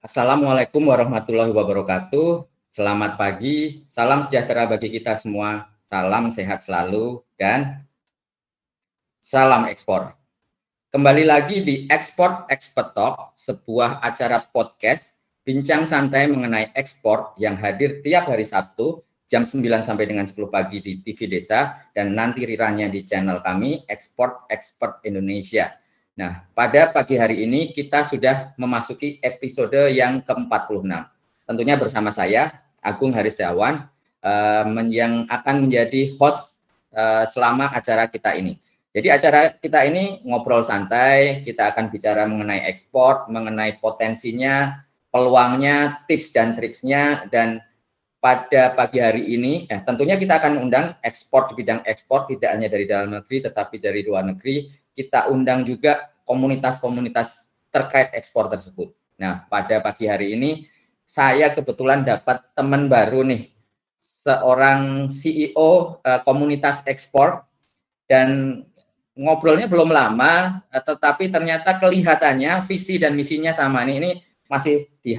Assalamualaikum warahmatullahi wabarakatuh. Selamat pagi, salam sejahtera bagi kita semua, salam sehat selalu, dan salam ekspor. Kembali lagi di Export Expert Talk, sebuah acara podcast bincang santai mengenai ekspor yang hadir tiap hari Sabtu jam 9 sampai dengan 10 pagi di TV Desa dan nanti riranya di channel kami Export Expert Indonesia. Nah, pada pagi hari ini kita sudah memasuki episode yang ke-46. Tentunya bersama saya, Agung Harisdawan, yang akan menjadi host selama acara kita ini. Jadi acara kita ini ngobrol santai, kita akan bicara mengenai ekspor, mengenai potensinya, peluangnya, tips dan triksnya, dan pada pagi hari ini, tentunya kita akan undang ekspor di bidang ekspor, tidak hanya dari dalam negeri, tetapi dari luar negeri. Kita undang juga komunitas-komunitas terkait ekspor tersebut. Nah, pada pagi hari ini, saya kebetulan dapat teman baru nih, seorang CEO komunitas ekspor, dan ngobrolnya belum lama, tetapi ternyata kelihatannya visi dan misinya sama. Ini masih di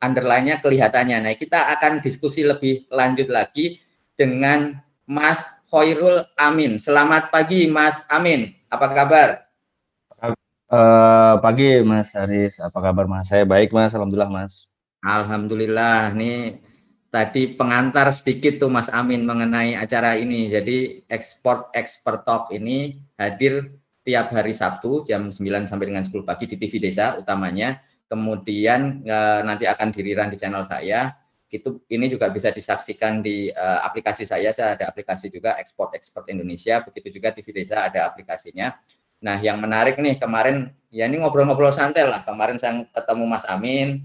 underline-nya kelihatannya. Nah, kita akan diskusi lebih lanjut lagi dengan Mas Khoirul Amin. Selamat pagi, Mas Amin. Apa kabar? Pagi Mas Haris, apa kabar Mas? Saya baik Mas, alhamdulillah Mas. Alhamdulillah. Nih tadi pengantar sedikit tuh Mas Amin mengenai acara ini. Jadi Export Expert Talk ini hadir tiap hari Sabtu jam 9 sampai dengan 10 pagi di TV Desa utamanya. Kemudian nanti akan diriran di channel saya. Ini juga bisa disaksikan di aplikasi saya ada aplikasi juga Export Expert Indonesia. Begitu juga TV Desa ada aplikasinya. Nah, yang menarik nih kemarin ya ini ngobrol-ngobrol santai lah. Kemarin saya ketemu Mas Amin,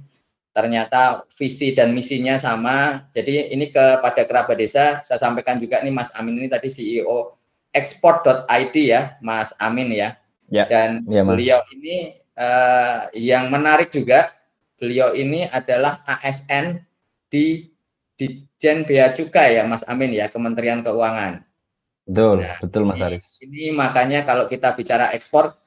ternyata visi dan misinya sama. Jadi ini kepada kerabat desa saya sampaikan juga nih, Mas Amin ini tadi CEO export.id ya, Mas Amin ya. Ya, Dan ya Mas. beliau ini yang menarik juga, beliau ini adalah ASN di Ditjen Bea Cukai ya, Mas Amin ya, Kementerian Keuangan. Betul, Nah, betul Mas Haris. ini makanya kalau kita bicara ekspor,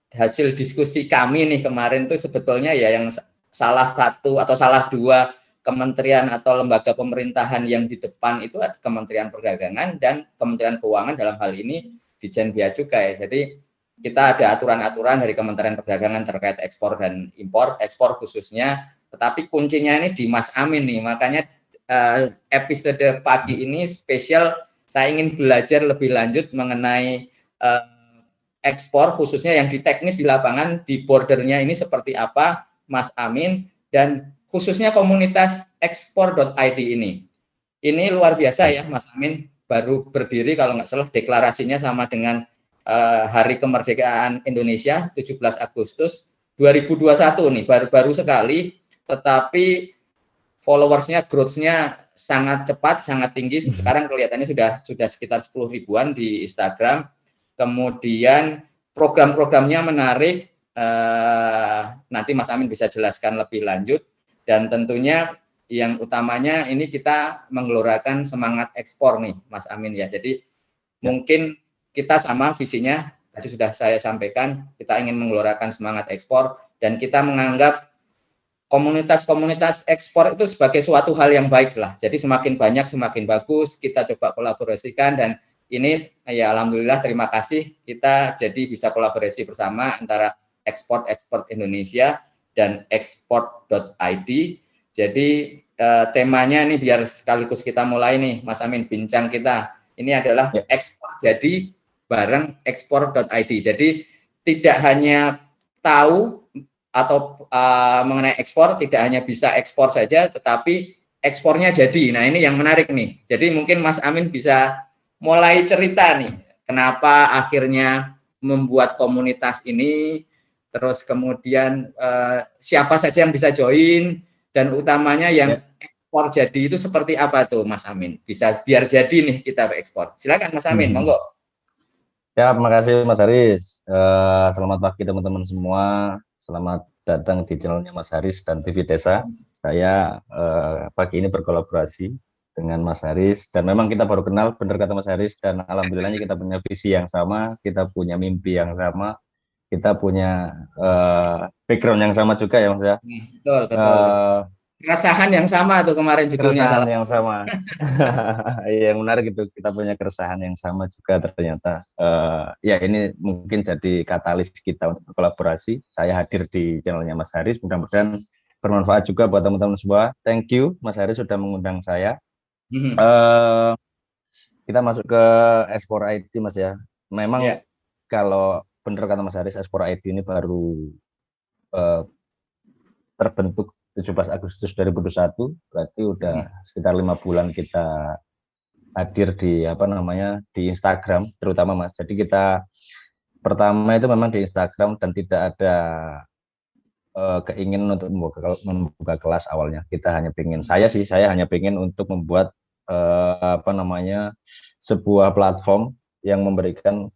hasil diskusi kami nih kemarin tuh sebetulnya ya yang salah satu atau salah dua kementerian atau lembaga pemerintahan yang di depan itu ada Kementerian Perdagangan dan Kementerian Keuangan, dalam hal ini Ditjen Bea Cukai. Jadi kita ada aturan-aturan dari Kementerian Perdagangan terkait ekspor dan impor, ekspor khususnya, tetapi kuncinya ini di Mas Amin nih. Makanya episode pagi ini spesial, saya ingin belajar lebih lanjut mengenai ekspor khususnya yang di teknis di lapangan, di bordernya ini seperti apa, Mas Amin, dan khususnya komunitas ekspor.id ini. Ini luar biasa ya, Mas Amin, baru berdiri kalau nggak salah deklarasinya sama dengan Hari Kemerdekaan Indonesia 17 Agustus 2021 nih, baru-baru sekali, tetapi followersnya, growth-nya sangat cepat, sangat tinggi. Sekarang kelihatannya sudah sekitar 10 ribuan di Instagram. Kemudian program-programnya menarik, nanti Mas Amin bisa jelaskan lebih lanjut. Dan tentunya yang utamanya ini kita menggelorakan semangat ekspor nih, Mas Amin ya. Jadi mungkin kita sama visinya, tadi sudah saya sampaikan, kita ingin menggelorakan semangat ekspor dan kita menganggap komunitas-komunitas ekspor itu sebagai suatu hal yang baik lah. Jadi semakin banyak semakin bagus, kita coba kolaborasikan, dan ini ya alhamdulillah terima kasih kita jadi bisa kolaborasi bersama antara Export Expert Indonesia dan export.id. Jadi temanya nih biar sekaligus kita mulai nih, Mas Amin, bincang kita. Ini adalah ekspor jadi bareng export.id. Jadi tidak hanya tahu atau mengenai ekspor, tidak hanya bisa ekspor saja, tetapi ekspornya jadi. Nah, ini yang menarik nih. Jadi mungkin Mas Amin bisa mulai cerita nih, kenapa akhirnya membuat komunitas ini, terus kemudian siapa saja yang bisa join, dan utamanya yang ekspor jadi itu seperti apa tuh, Mas Amin? Bisa biar jadi nih kita ekspor. Silakan Mas Amin, monggo. Ya, terima kasih Mas Haris. Selamat pagi teman-teman semua. Selamat datang di channelnya Mas Haris dan TV Desa. Saya pagi ini berkolaborasi dengan Mas Haris, dan memang kita baru kenal, benar kata Mas Haris, dan alhamdulillahnya kita punya visi yang sama, kita punya mimpi yang sama, kita punya background yang sama juga ya Mas ya. Betul, betul, betul. Keresahan yang sama tuh kemarin judulnya Keresahan salah. yang sama. Yang menarik itu kita punya keresahan yang sama juga ternyata. Ya ini mungkin jadi katalis kita untuk berkolaborasi. Saya hadir di channelnya Mas Haris. Mudah-mudahan bermanfaat juga buat teman-teman semua. Thank you Mas Haris sudah mengundang saya. Kita masuk ke Espor ID Mas ya. Memang kalau benar kata Mas Haris, Espor ID ini baru terbentuk 17 Agustus 2021, berarti udah sekitar 5 bulan kita hadir di di Instagram terutama Mas. Jadi kita pertama itu memang di Instagram dan tidak ada keinginan untuk membuka kelas awalnya. Kita hanya saya hanya pengen untuk membuat sebuah platform yang memberikan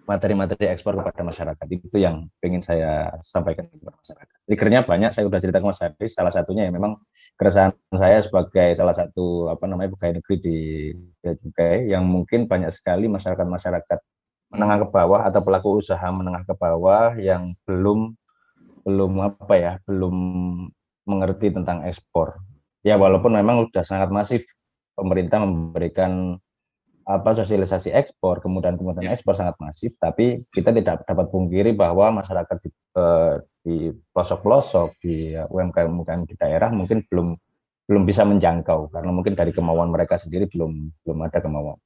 materi-materi ekspor kepada masyarakat. Itu yang ingin saya sampaikan kepada masyarakat. Triggernya banyak, saya sudah cerita ke Mas Haris. Salah satunya ya memang keresahan saya sebagai salah satu pegawai negeri di Bea Cukai yang mungkin banyak sekali masyarakat menengah ke bawah atau pelaku usaha menengah ke bawah yang belum mengerti tentang ekspor. Ya walaupun memang sudah sangat masif pemerintah memberikan sosialisasi ekspor, kemudian ekspor sangat masif, tapi kita tidak dapat pungkiri bahwa masyarakat di pelosok-pelosok, di UMKM di daerah mungkin belum bisa menjangkau karena mungkin dari kemauan mereka sendiri belum ada kemauan.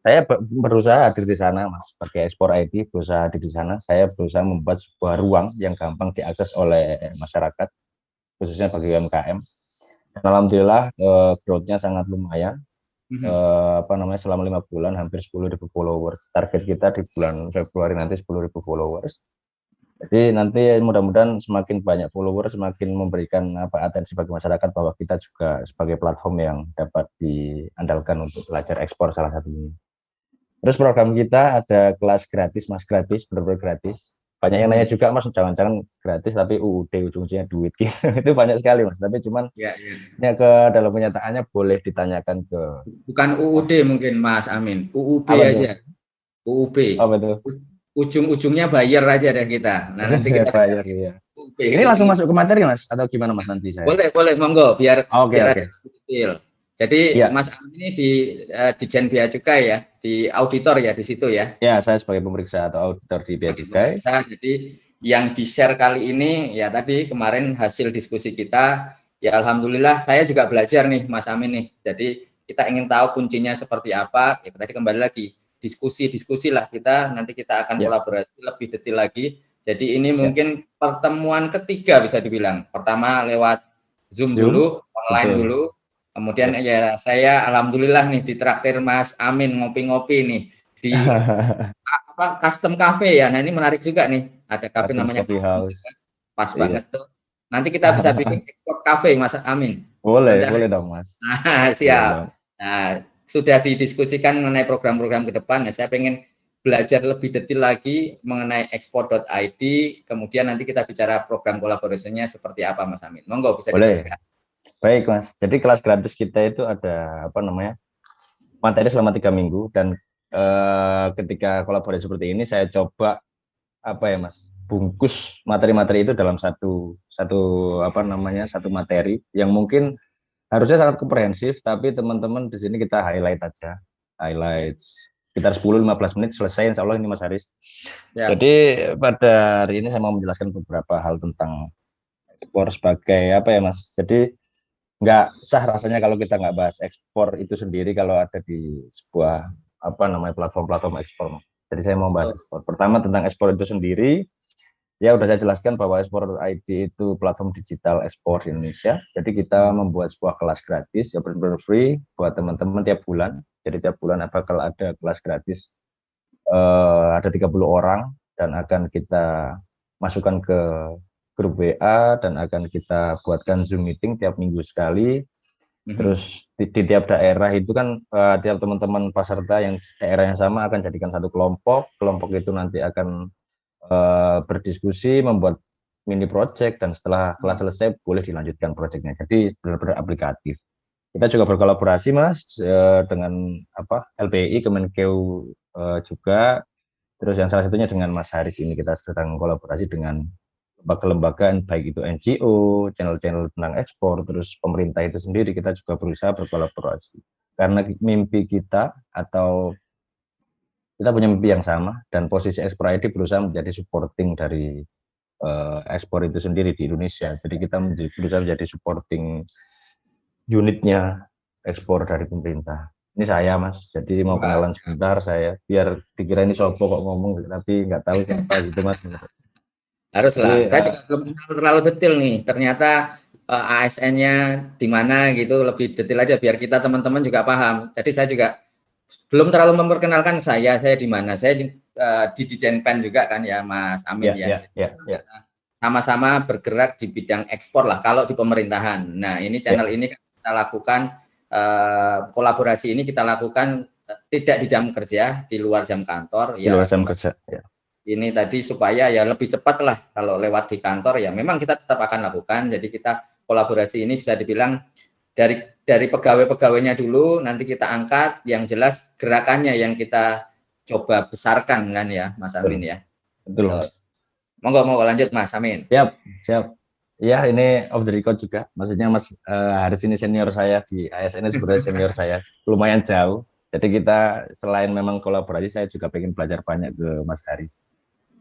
Saya berusaha hadir di sana, Mas, sebagai Espor ID, berusaha hadir di sana. Saya berusaha membuat sebuah ruang yang gampang diakses oleh masyarakat, khususnya bagi UMKM. Dan alhamdulillah growth-nya sangat lumayan. Selama 5 bulan hampir 10.000 followers. Target kita di bulan Februari nanti 10.000 followers. Jadi nanti mudah-mudahan semakin banyak followers, semakin memberikan atensi bagi masyarakat bahwa kita juga sebagai platform yang dapat diandalkan untuk belajar ekspor salah satunya. Terus program kita ada kelas gratis, Mas, gratis, benar-benar gratis. Banyak yang nanya juga, Mas, jangan-jangan gratis tapi UUD ujung-ujungnya duit gitu. Itu banyak sekali, Mas. Tapi cuman ke dalam kenyataannya boleh ditanyakan ke bukan UUD mungkin Mas Amin, UUB aja. UUB. Apa itu? Ujung-ujungnya bayar aja deh kita. Nah, nanti kita bayar ya. Ini langsung masuk ke materi Mas atau gimana Mas nanti saya? Boleh monggo biar biar ada detail. Jadi Mas Amin ini di Dijen Bea Cukai ya, di auditor ya di situ ya. Ya, saya sebagai pemeriksa atau auditor di Bea Cukai. Jadi yang di-share kali ini ya tadi kemarin hasil diskusi kita, ya alhamdulillah saya juga belajar nih Mas Amin nih. Jadi kita ingin tahu kuncinya seperti apa. Ya tadi kembali lagi diskusi lah kita, nanti kita akan kolaborasi lebih detail lagi. Jadi ini mungkin pertemuan ketiga bisa dibilang. Pertama lewat Zoom dulu, online dulu. Kemudian ya saya alhamdulillah nih ditraktir Mas Amin ngopi-ngopi nih di custom cafe ya. Nah ini menarik juga nih. Ada cafe namanya Coffee House. Pas banget tuh. Nanti kita bisa bikin ekspor cafe Mas Amin. Boleh dong Mas. Nah, siap. Nah, sudah didiskusikan mengenai program-program ke depan. Ya, saya pengen belajar lebih detail lagi mengenai ekspor.id. Kemudian nanti kita bicara program kolaborasinya seperti apa, Mas Amin. Monggo bisa diteruskan. Baik, Mas. Jadi kelas gratis kita itu ada materi selama 3 minggu dan ketika kolaborasi seperti ini saya coba Mas, bungkus materi-materi itu dalam satu materi yang mungkin harusnya sangat komprehensif, tapi teman-teman di sini kita highlight aja. Sekitar 10-15 menit selesai insya Allah ini Mas Haris. Jadi pada hari ini saya mau menjelaskan beberapa hal tentang ekspor sebagai Mas. Jadi nggak sah rasanya kalau kita nggak bahas ekspor itu sendiri kalau ada di sebuah platform-platform ekspor. Jadi saya mau bahas ekspor. Pertama tentang ekspor itu sendiri. Ya udah saya jelaskan bahwa Espor ID itu platform digital ekspor di Indonesia. Jadi kita membuat sebuah kelas gratis ya benar-benar free buat teman-teman tiap bulan. Jadi tiap bulan bakal ada kelas gratis. Ada 30 orang dan akan kita masukkan ke grup WA dan akan kita buatkan Zoom meeting tiap minggu sekali. Terus di tiap daerah itu kan tiap teman-teman peserta yang daerah yang sama akan jadikan satu kelompok. Kelompok itu nanti akan berdiskusi, membuat mini project dan setelah kelas selesai boleh dilanjutkan projectnya. Jadi benar-benar aplikatif. Kita juga berkolaborasi Mas dengan LPI Kemenkeu juga Terus yang salah satunya dengan Mas Haris ini kita sedang kolaborasi dengan lembaga-lembaga baik itu NGO, channel-channel tentang ekspor, terus pemerintah itu sendiri kita juga berusaha berkolaborasi. Karena mimpi kita atau kita punya mimpi yang sama dan posisi Ekspor ID berusaha menjadi supporting dari ekspor itu sendiri di Indonesia. Jadi kita berusaha menjadi supporting unitnya ekspor dari pemerintah. Ini saya Mas, jadi mau kenalan sebentar saya, biar dikira ini sopo kok ngomong, tapi nggak tahu siapa gitu Mas. Haruslah. Jadi, Saya juga belum kenal terlalu detail nih. Ternyata ASN-nya di mana gitu, lebih detail aja biar kita teman-teman juga paham. Jadi saya juga belum terlalu memperkenalkan saya di mana. Saya di Dijenpen juga kan ya Mas Amin ya. Sama-sama bergerak di bidang ekspor lah kalau di pemerintahan. Nah, ini channel ini kita lakukan kolaborasi ini kita lakukan tidak di jam kerja, di luar jam kantor ya. Di luar jam kerja. Ya. Ini tadi supaya ya lebih cepat lah kalau lewat di kantor ya memang kita tetap akan lakukan. Jadi kita kolaborasi ini bisa dibilang dari pegawai-pegawainya dulu nanti kita angkat, yang jelas gerakannya yang kita coba besarkan kan ya Mas Amin ya. Betul. Monggo lanjut Mas Amin. Siap. Ya, ini off the record juga. Maksudnya Mas Haris ini senior saya di ASN ini sebenarnya senior saya, lumayan jauh. Jadi kita selain memang kolaborasi, saya juga pengen belajar banyak ke Mas Haris.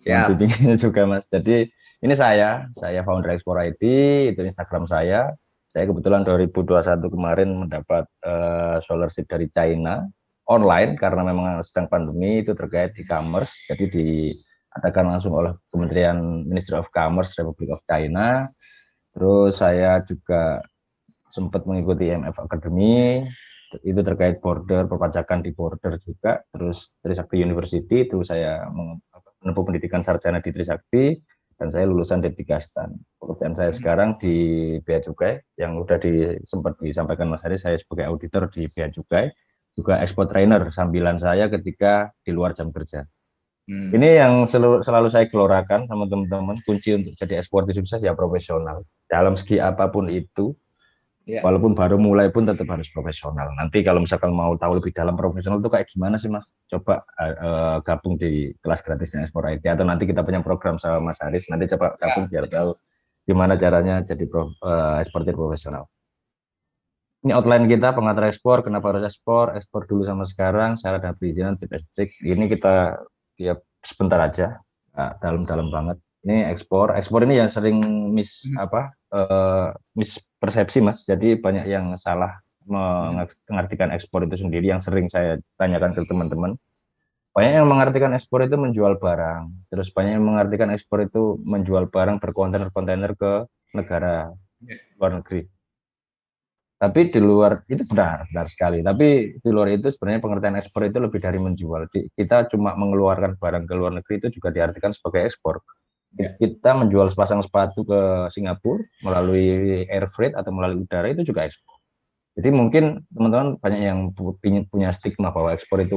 Bimbingannya juga Mas. Jadi ini saya founder Ekspor ID, itu Instagram saya. Saya kebetulan 2021 kemarin mendapat scholarship dari China online karena memang sedang pandemi, itu terkait e-commerce. Jadi diadakan langsung oleh Kementerian Ministry of Commerce Republic of China. Terus saya juga sempat mengikuti IMF Academy, itu terkait border, perpajakan di border juga. Terus Trisakti University, itu saya menempuh pendidikan sarjana di Trisakti, dan saya lulusan D3 STAN. Pekerjaan saya sekarang di Bea Cukai, yang sudah sempat disampaikan Mas Haris, saya sebagai auditor di Bea Cukai, juga export trainer sambilan saya ketika di luar jam kerja. Ini yang selalu saya gelorakan sama teman-teman, kunci untuk jadi eksportir sukses ya profesional. Dalam segi apapun itu, walaupun baru mulai pun tetap harus profesional. Nanti kalau misalkan mau tahu lebih dalam profesional itu kayak gimana sih Mas? Coba gabung di kelas gratisnya Ekspor ID, atau nanti kita punya program sama Mas Haris, nanti coba gabung biar tahu gimana caranya jadi eksportir profesional. Ini outline kita, pengantar ekspor, kenapa harus ekspor dulu sama sekarang, syarat dan perizinan, tips and trik. Ini kita ya sebentar aja, dalam-dalam banget. Ini ekspor ini yang sering mispersepsi Mas. Jadi banyak yang salah mengartikan ekspor itu sendiri, yang sering saya tanyakan ke teman-teman. Banyak yang mengartikan ekspor itu menjual barang, terus banyak yang mengartikan ekspor itu menjual barang berkontainer-kontainer ke negara luar negeri. Tapi di luar itu benar sekali. Tapi di luar itu sebenarnya pengertian ekspor itu lebih dari menjual. Kita cuma mengeluarkan barang ke luar negeri itu juga diartikan sebagai ekspor. Kita menjual sepasang sepatu ke Singapura melalui air freight atau melalui udara, itu juga ekspor. Jadi mungkin teman-teman banyak yang punya stigma bahwa ekspor itu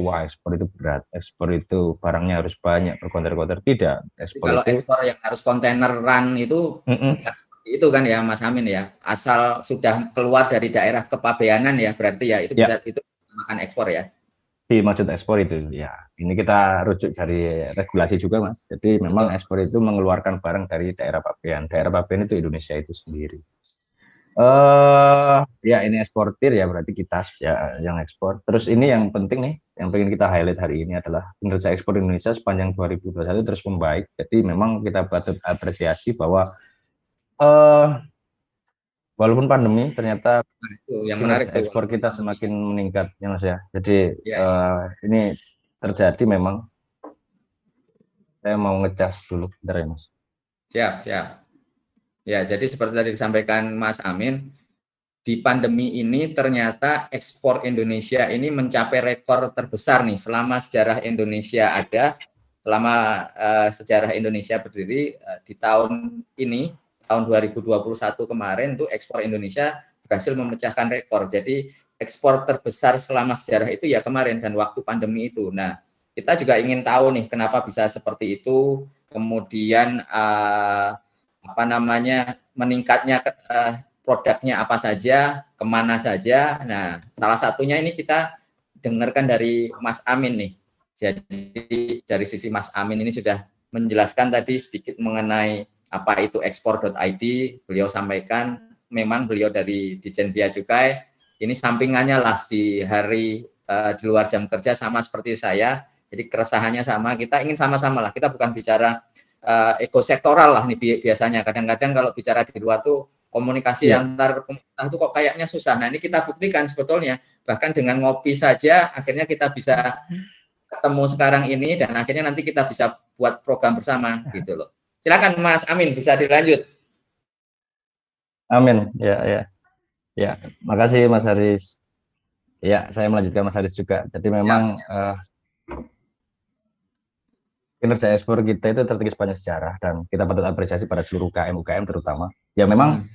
berat, ekspor itu barangnya harus banyak, berkontainer-kontainer. Tidak. Kalau ekspor yang harus kontaineran itu seperti itu kan ya Mas Amin ya. Asal sudah keluar dari daerah kepabeanan ya, berarti ya itu bisa itu makan ekspor ya. Maksud ekspor itu ya, ini kita rujuk dari regulasi juga Mas. Jadi memang ekspor itu mengeluarkan barang dari daerah pabean. Daerah pabean itu Indonesia itu sendiri. Ya ini eksportir ya, berarti kita ya yang ekspor. Terus ini yang penting nih, yang pengen kita highlight hari ini adalah kinerja ekspor Indonesia sepanjang 2021 terus membaik. Jadi memang kita patut apresiasi bahwa walaupun pandemi ternyata yang menarik ekspor kita semakin meningkat ya Mas ya. Jadi ini terjadi memang. Saya mau ngecas dulu bentar ya Mas. Siap. Ya, jadi seperti tadi disampaikan Mas Amin, di pandemi ini ternyata ekspor Indonesia ini mencapai rekor terbesar nih selama sejarah Indonesia ada, selama sejarah Indonesia berdiri. Di tahun ini, tahun 2021 kemarin tuh ekspor Indonesia berhasil memecahkan rekor. Jadi ekspor terbesar selama sejarah itu ya kemarin dan waktu pandemi itu. Nah, kita juga ingin tahu nih kenapa bisa seperti itu, kemudian meningkatnya produknya apa saja, kemana saja. Nah, salah satunya ini kita dengarkan dari Mas Amin nih. Jadi dari sisi Mas Amin ini sudah menjelaskan tadi sedikit mengenai apa itu ekspor.id. Beliau sampaikan memang beliau dari Ditjen Bea Cukai, ini sampingannya lah di hari di luar jam kerja sama seperti saya. Jadi keresahannya sama, kita ingin sama-sama lah. Kita bukan bicara ekosektoral lah nih biasanya. Kadang-kadang kalau bicara di luar tuh komunikasi antar pemerintah itu kok kayaknya susah. Nah ini kita buktikan sebetulnya. Bahkan dengan ngopi saja akhirnya kita bisa ketemu sekarang ini dan akhirnya nanti kita bisa buat program bersama gitu loh. Silakan Mas Amin, bisa dilanjut. Amin. Ya. Makasih Mas Haris. Ya, saya melanjutkan Mas Haris juga. Jadi memang kinerja ekspor kita itu tertukis banyak sejarah dan kita patut apresiasi pada seluruh UKM terutama. Ya memang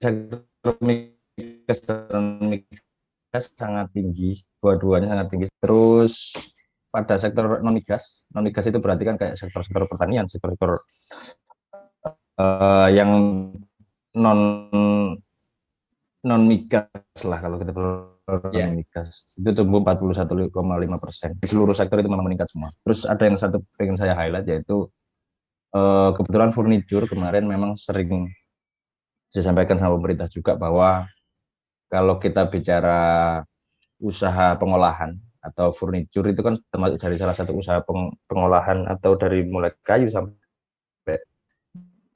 sektor migas sangat tinggi, dua-duanya sangat tinggi. Terus pada sektor non migas itu berarti kan kayak sektor pertanian, sektor yang non migas lah kalau kita non migas itu tumbuh 41,5%. Di seluruh sektor itu memang meningkat semua. Terus ada yang satu ingin saya highlight yaitu kebetulan furniture kemarin memang sering disampaikan sama pemerintah juga bahwa kalau kita bicara usaha pengolahan atau furniture itu kan termasuk dari salah satu usaha pengolahan atau dari mulai kayu sampai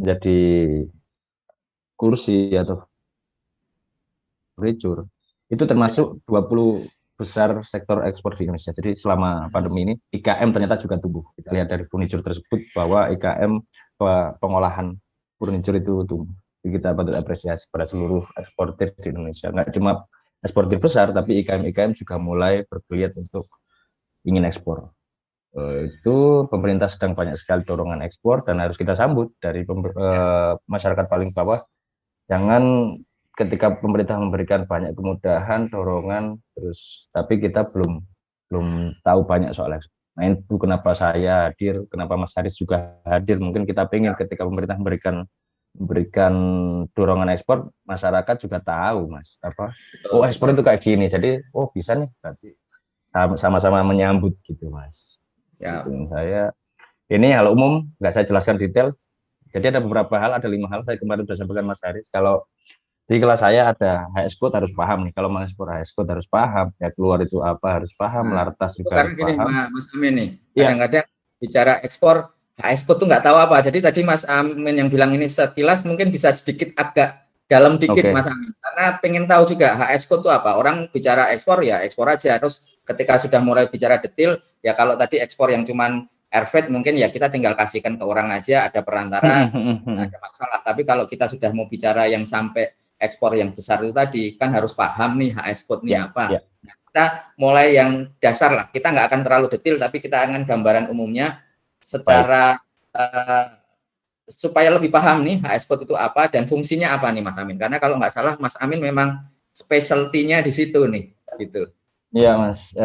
jadi kursi atau furniture itu termasuk 20 besar sektor ekspor di Indonesia. Jadi selama pandemi ini IKM ternyata juga tumbuh. Kita lihat dari furniture tersebut bahwa IKM pengolahan furniture itu tumbuh. Jadi kita patut apresiasi pada seluruh eksportir di Indonesia. Nggak cuma eksportir besar, tapi IKM juga mulai bergeliat untuk ingin ekspor. Itu pemerintah sedang banyak sekali dorongan ekspor dan harus kita sambut dari masyarakat paling bawah. Jangan ketika pemerintah memberikan banyak kemudahan, dorongan, terus tapi kita belum tahu banyak soal ekspor. Nah itu kenapa saya hadir, kenapa Mas Haris juga hadir. Mungkin kita pengen ketika pemerintah memberikan dorongan ekspor, masyarakat juga tahu Mas oh ekspor itu kayak gini, jadi oh bisa nih berarti sama-sama menyambut gitu Mas. Gitu. Saya ini hal umum, nggak saya jelaskan detail. Jadi ada beberapa hal, ada 5 hal saya kemarin sudah sampaikan Mas Haris. Kalau di kelas saya ada HS code harus paham nih, kalau mengekspor HS code harus paham, ya keluar itu apa harus paham, lartas juga harus paham. Mas Amin nih, kadang-kadang bicara ekspor HS code tuh nggak tahu apa. Jadi tadi Mas Amin yang bilang ini sekilas mungkin bisa sedikit agak dalam dikit Mas Amin. Karena pengen tahu juga HS code itu apa. Orang bicara ekspor ya ekspor aja. Terus ketika sudah mulai bicara detail, ya kalau tadi ekspor yang cuman air freight mungkin ya kita tinggal kasihkan ke orang aja, ada perantara, nggak ada masalah. Tapi kalau kita sudah mau bicara yang sampai ekspor yang besar itu tadi, kan harus paham nih HS code-nya apa. Nah, kita mulai yang dasar lah. Kita nggak akan terlalu detail, tapi kita akan gambaran umumnya secara supaya lebih paham nih HS code itu apa dan fungsinya apa nih Mas Amin. Karena kalau nggak salah Mas Amin memang specialty-nya di situ nih, gitu. Iya Mas,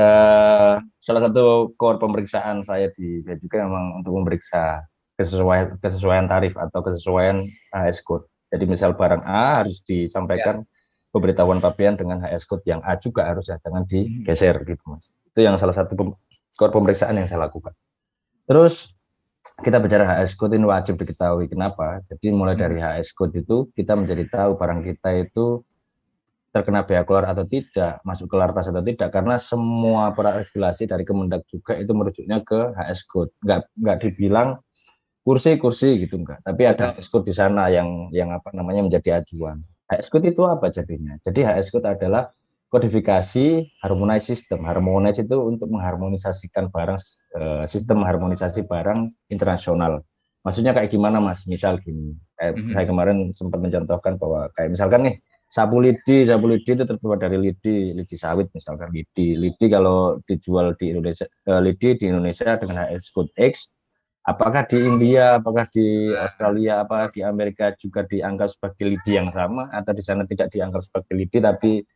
salah satu core pemeriksaan saya di Bea Cukai memang untuk memeriksa kesesuaian tarif atau kesesuaian HS code. Jadi misal barang A harus disampaikan pemberitahuan pabean dengan HS code yang A juga harus jangan digeser gitu Mas. Itu yang salah satu core pemeriksaan yang saya lakukan. Terus kita bicara HS code ini wajib diketahui. Kenapa? Jadi mulai dari HS code itu kita menjadi tahu barang kita itu terkena bea keluar atau tidak, masuk ke lartas atau tidak, karena semua regulasi dari Kemendak juga itu merujuknya ke HS code. Nggak dibilang kursi gitu enggak, tapi ada HS code di sana yang apa namanya menjadi acuan. HS code itu apa jadinya? Jadi HS code adalah kodifikasi harmonize system. Harmonize itu untuk mengharmonisasikan barang, sistem harmonisasi barang internasional. Maksudnya kayak gimana Mas? Misal gini, saya kemarin sempat mencontohkan bahwa kayak misalkan nih sapu lidi itu terbuat dari lidi sawit misalkan lidi kalau dijual di Indonesia, lidi di Indonesia dengan HS code X, apakah di India, apakah di Australia, apakah di Amerika juga dianggap sebagai lidi yang sama, atau di sana tidak dianggap sebagai lidi tapi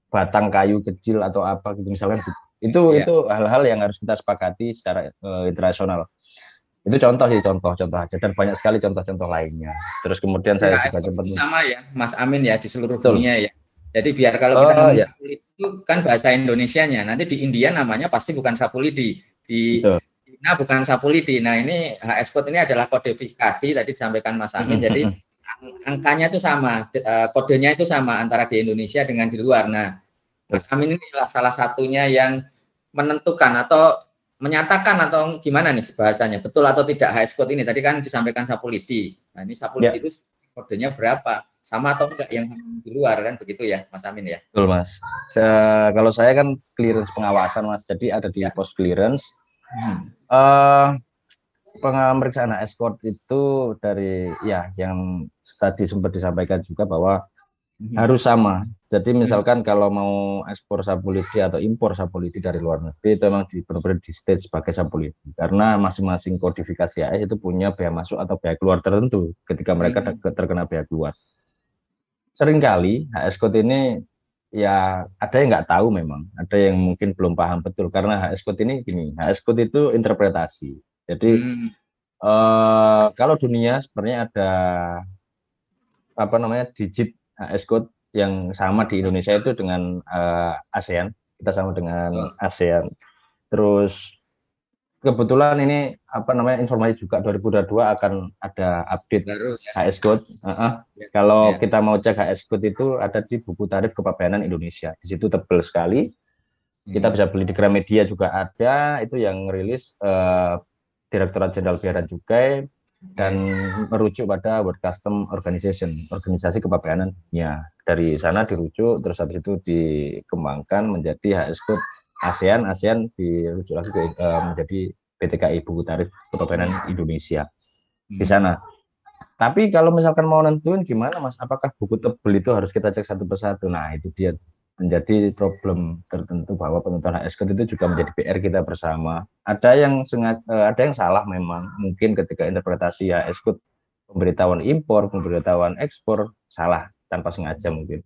batang kayu kecil atau apa gitu misalkan. Itu hal-hal yang harus kita sepakati secara internasional. Itu contoh aja dan banyak sekali contoh-contoh lainnya. Terus kemudian saya juga sempat sama ya Mas Amin ya di seluruh dunia ya. Jadi biar kalau kita ngomong ya, sapu lidi itu kan bahasa Indonesianya. Nanti di India namanya pasti bukan sapu lidi. Di betul. China bukan sapu lidi. Nah ini HS code ini adalah kodifikasi tadi disampaikan Mas Amin. Jadi angkanya itu sama, kodenya itu sama antara di Indonesia dengan di luar. Nah, Mas Amin ini adalah salah satunya yang menentukan atau menyatakan atau gimana nih bahasanya, betul atau tidak HS code ini. Tadi kan disampaikan sapu lidi. Nah ini sapu Ya, lidi itu kodenya berapa? Sama atau enggak yang di luar kan begitu ya Mas Amin ya? betul Mas. Kalau saya kan clearance pengawasan Mas, jadi ada di Ya. pos clearance. Hmm. Pemeriksaan ekspor itu dari ya yang tadi sempat disampaikan juga bahwa harus sama. Jadi misalkan kalau mau ekspor sapu lidi atau impor sapu lidi dari luar negeri itu memang benar-benar di stage sebagai sapu lidi karena masing-masing kodifikasi AS itu punya bea masuk atau bea keluar tertentu ketika mereka terkena bea keluar. Seringkali HS code ini ya ada yang nggak tahu, memang ada yang mungkin belum paham betul karena HS code ini gini, HS code itu interpretasi. Jadi kalau dunia sebenarnya ada apa namanya digit HS code yang sama di Indonesia itu dengan ASEAN, kita sama dengan ASEAN. Terus kebetulan ini apa namanya informasi juga 2022 akan ada update Baru ya. HS code. Kalau kita mau cek HS code itu ada di buku tarif kepabeanan Indonesia. Di situ tebal sekali. Kita bisa beli di Gramedia juga ada, itu yang rilis Direktorat Jenderal Bea dan Cukai dan merujuk pada World Customs Organization, organisasi kepabeanan dunia. Dari sana dirujuk, terus habis itu dikembangkan menjadi HS code ASEAN, ASEAN dirujuk lagi menjadi BTKI, buku tarif kepabeanan Indonesia di sana. Tapi kalau misalkan mau nentuin gimana Mas, apakah buku tebel itu harus kita cek satu persatu? Nah itu dia menjadi problem tertentu bahwa penentuan HS code itu juga menjadi PR kita bersama. Ada yang ada yang salah memang, mungkin ketika interpretasi HS code pemberitahuan impor, pemberitahuan ekspor salah tanpa sengaja mungkin.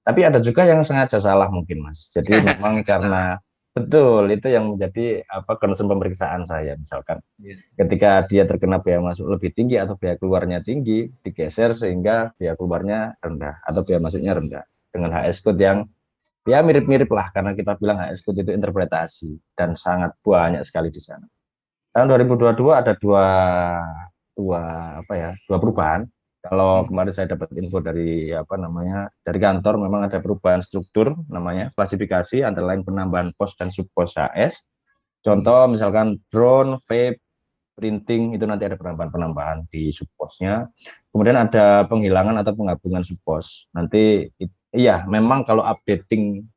Tapi ada juga yang sengaja salah mungkin Mas. Jadi memang karena betul itu yang menjadi apa concern pemeriksaan saya, misalkan ketika dia terkena bea masuk lebih tinggi atau bea keluarnya tinggi, digeser sehingga bea keluarnya rendah atau bea masuknya rendah dengan HS code yang ya mirip-mirip lah, karena kita bilang HS code itu interpretasi dan sangat banyak sekali di sana. Tahun 2022 ada dua perubahan. Kalau kemarin saya dapat info dari apa namanya dari kantor, memang ada perubahan struktur namanya klasifikasi, antara lain penambahan pos dan subpos HS. Contoh misalkan drone, vape, printing itu nanti ada penambahan di subposnya. Kemudian ada penghilangan atau penggabungan subpos. Nanti iya memang kalau updating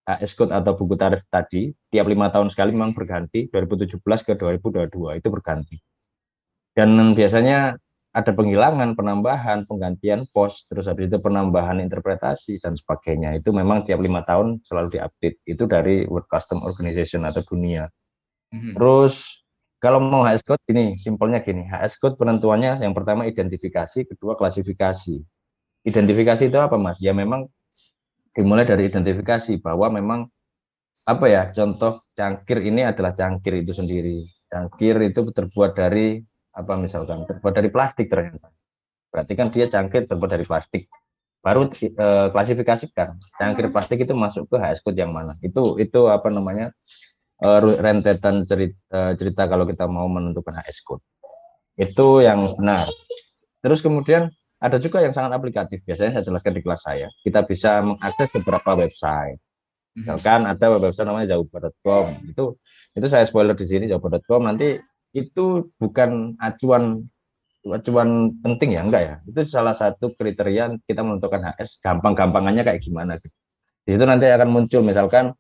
HS code atau buku tarif tadi tiap 5 tahun sekali memang berganti, 2017 ke 2022 itu berganti. Dan biasanya ada penghilangan, penambahan, penggantian pos, terus habis itu penambahan interpretasi dan sebagainya. Itu memang tiap 5 tahun selalu diupdate. Itu dari World Customs Organization atau dunia. Terus kalau mau HS code gini, simpelnya gini, HS code penentuannya yang pertama identifikasi, kedua klasifikasi. Identifikasi itu apa Mas? Ya memang dimulai dari identifikasi bahwa memang apa ya, contoh cangkir ini adalah cangkir itu sendiri. Cangkir itu terbuat dari apa, misalkan terbuat dari plastik ternyata. Berarti kan dia cangkir terbuat dari plastik. Baru klasifikasikan cangkir plastik itu masuk ke HS code yang mana. Itu apa namanya? Rentetan cerita kalau kita mau menentukan HS code. Itu yang benar. Terus kemudian ada juga yang sangat aplikatif. Biasanya saya jelaskan di kelas saya. Kita bisa mengakses beberapa website. Misalkan ada website namanya jauba.com. Itu saya spoiler di sini, jauba.com. Nanti itu bukan acuan penting ya, enggak ya. Itu salah satu kriteria kita menentukan HS. Gampang-gampangannya kayak gimana gitu. Di situ nanti akan muncul misalkan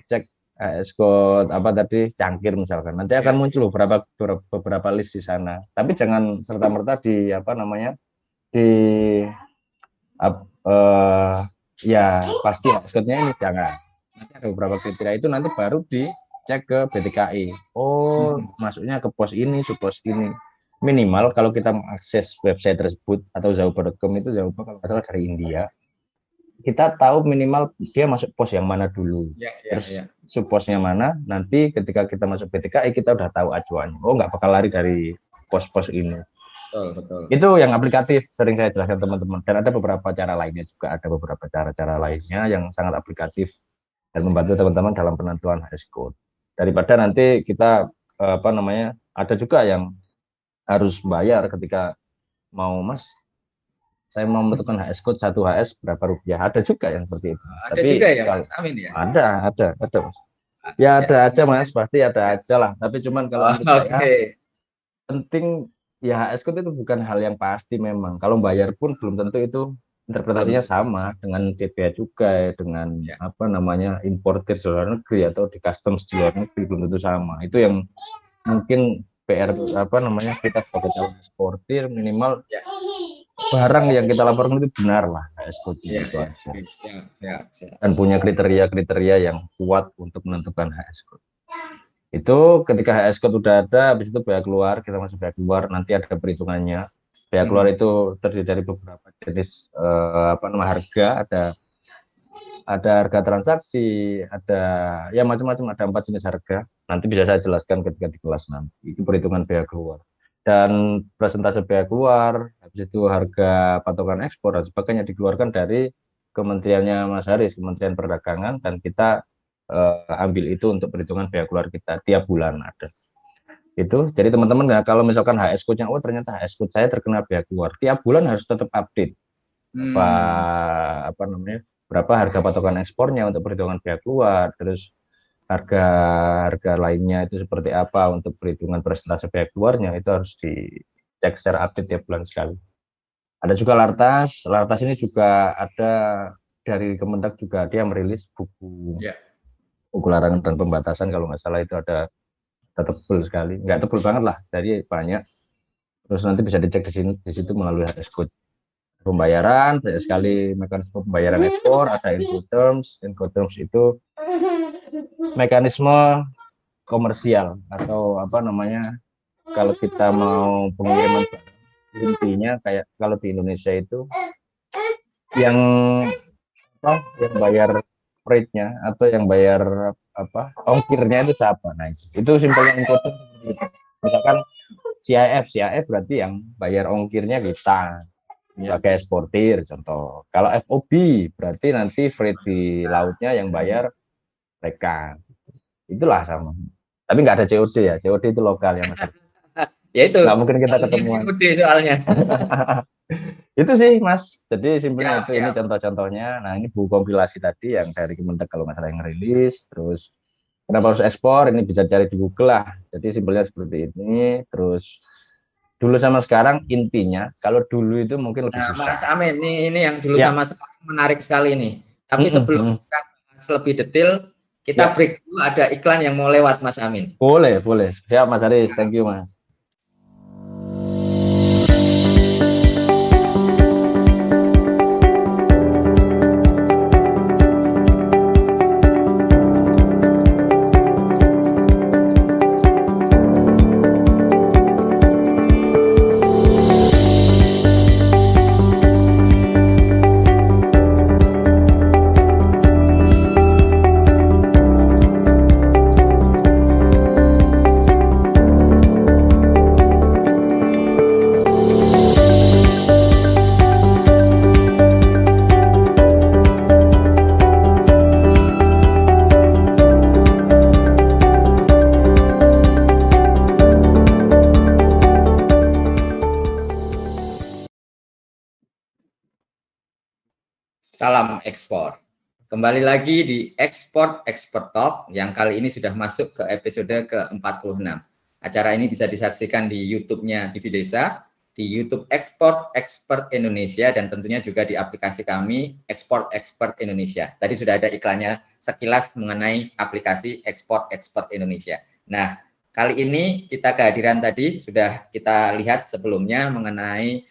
cek HS code apa tadi cangkir misalkan, nanti akan muncul beberapa list di sana. Tapi jangan serta-merta di apa namanya ya pasti HS code-nya ini, jangan. Nanti ada beberapa kriteria itu nanti baru dicek ke BTKI. Oh, masuknya ke pos ini, subpos ini. Minimal kalau kita mengakses website tersebut atau jauba.com, itu Jauba kalau nggak salah dari India, kita tahu minimal dia masuk pos yang mana dulu, terus subposnya mana. Nanti ketika kita masuk BTKI kita udah tahu acuannya, oh nggak bakal lari dari pos-pos ini. betul. Itu yang aplikatif sering saya jelaskan teman-teman. Dan ada beberapa cara lainnya juga, ada beberapa cara-cara lainnya yang sangat aplikatif dan membantu teman-teman dalam penentuan HS code. Daripada nanti kita ada juga yang harus bayar ketika mau Mas, saya mau menentukan HS code 1 HS berapa rupiah. Ada juga yang seperti itu. Ada Tapi juga ya, kalau Mas Amin ya. ada Mas. Ya ada aja Mas, pasti ada aja lah. Tapi cuman kalau menurut saya penting ya, HS code itu bukan hal yang pasti memang. Kalau bayar pun belum tentu itu interpretasinya sama dengan bea cukai, dengan importir di luar negeri atau di customs di luar negeri belum tentu sama. Itu yang mungkin PR kita sebagai calon eksportir minimal barang yang kita laporkan itu benar lah HS code itu aja. Dan punya kriteria-kriteria yang kuat untuk menentukan HS code. Itu ketika HS code udah ada, habis itu bea keluar, kita masuk bea keluar, nanti ada perhitungannya. Bea keluar itu terdiri dari beberapa jenis harga, ada harga transaksi, ada ya macam-macam, ada 4 jenis harga. Nanti bisa saya jelaskan ketika di kelas nanti. Itu perhitungan bea keluar. Dan presentase bea keluar, habis itu harga patokan ekspor dan sebagainya dikeluarkan dari kementeriannya Mas Haris, Kementerian Perdagangan, dan kita ambil itu untuk perhitungan bea keluar kita tiap bulan ada. Itu jadi teman-teman, nah, kalau misalkan HS code-nya ternyata HS code saya terkena bea keluar, tiap bulan harus tetap update berapa harga patokan ekspornya untuk perhitungan bea keluar, terus harga lainnya itu seperti apa untuk perhitungan presentase bea keluarnya, itu harus dicek secara update tiap bulan sekali. Ada juga Lartas ini juga ada dari Kemendak juga, dia merilis buku larangan dan pembatasan, kalau nggak salah itu ada tebel sekali, nggak tebel banget lah, jadi banyak. Terus nanti bisa dicek di situ melalui HS code. Pembayaran banyak sekali mekanisme pembayaran ekspor, ada Incoterms itu mekanisme komersial atau kalau kita mau pengiriman barang, intinya kayak kalau di Indonesia itu yang bayar rate-nya atau yang bayar ongkirnya itu siapa. Nah, itu simpelnya Incoterms seperti itu. Misalkan CIF berarti yang bayar ongkirnya kita sebagai eksportir, contoh. Kalau FOB berarti nanti freight di lautnya yang bayar mereka. Itulah sama. Tapi nggak ada COD ya. COD itu lokal ya Mas. Ya itu. Nggak mungkin kita ketemuan. COD soalnya. Itu sih Mas. Jadi simpelnya itu. Ini contoh-contohnya. Nah, ini buku kompilasi tadi yang dari Kemendak kalau nggak salah yang rilis. Terus kenapa harus ekspor? Ini bisa cari di Google lah. Jadi simpelnya seperti ini. Terus dulu sama sekarang intinya, kalau dulu itu mungkin lebih susah. Mas Amin, ini yang dulu sama sekarang menarik sekali nih. Tapi sebelum kita bahas lebih detail, kita break dulu, ada iklan yang mau lewat Mas Amin. Boleh. Siap Mas Haris, thank you Mas. Salam ekspor. Kembali lagi di Export Talk yang kali ini sudah masuk ke episode ke-46. Acara ini bisa disaksikan di YouTube-nya TV Desa, di YouTube Export Indonesia, dan tentunya juga di aplikasi kami Export Indonesia. Tadi sudah ada iklannya sekilas mengenai aplikasi Export Indonesia. Nah, kali ini kita kehadiran tadi sudah kita lihat sebelumnya mengenai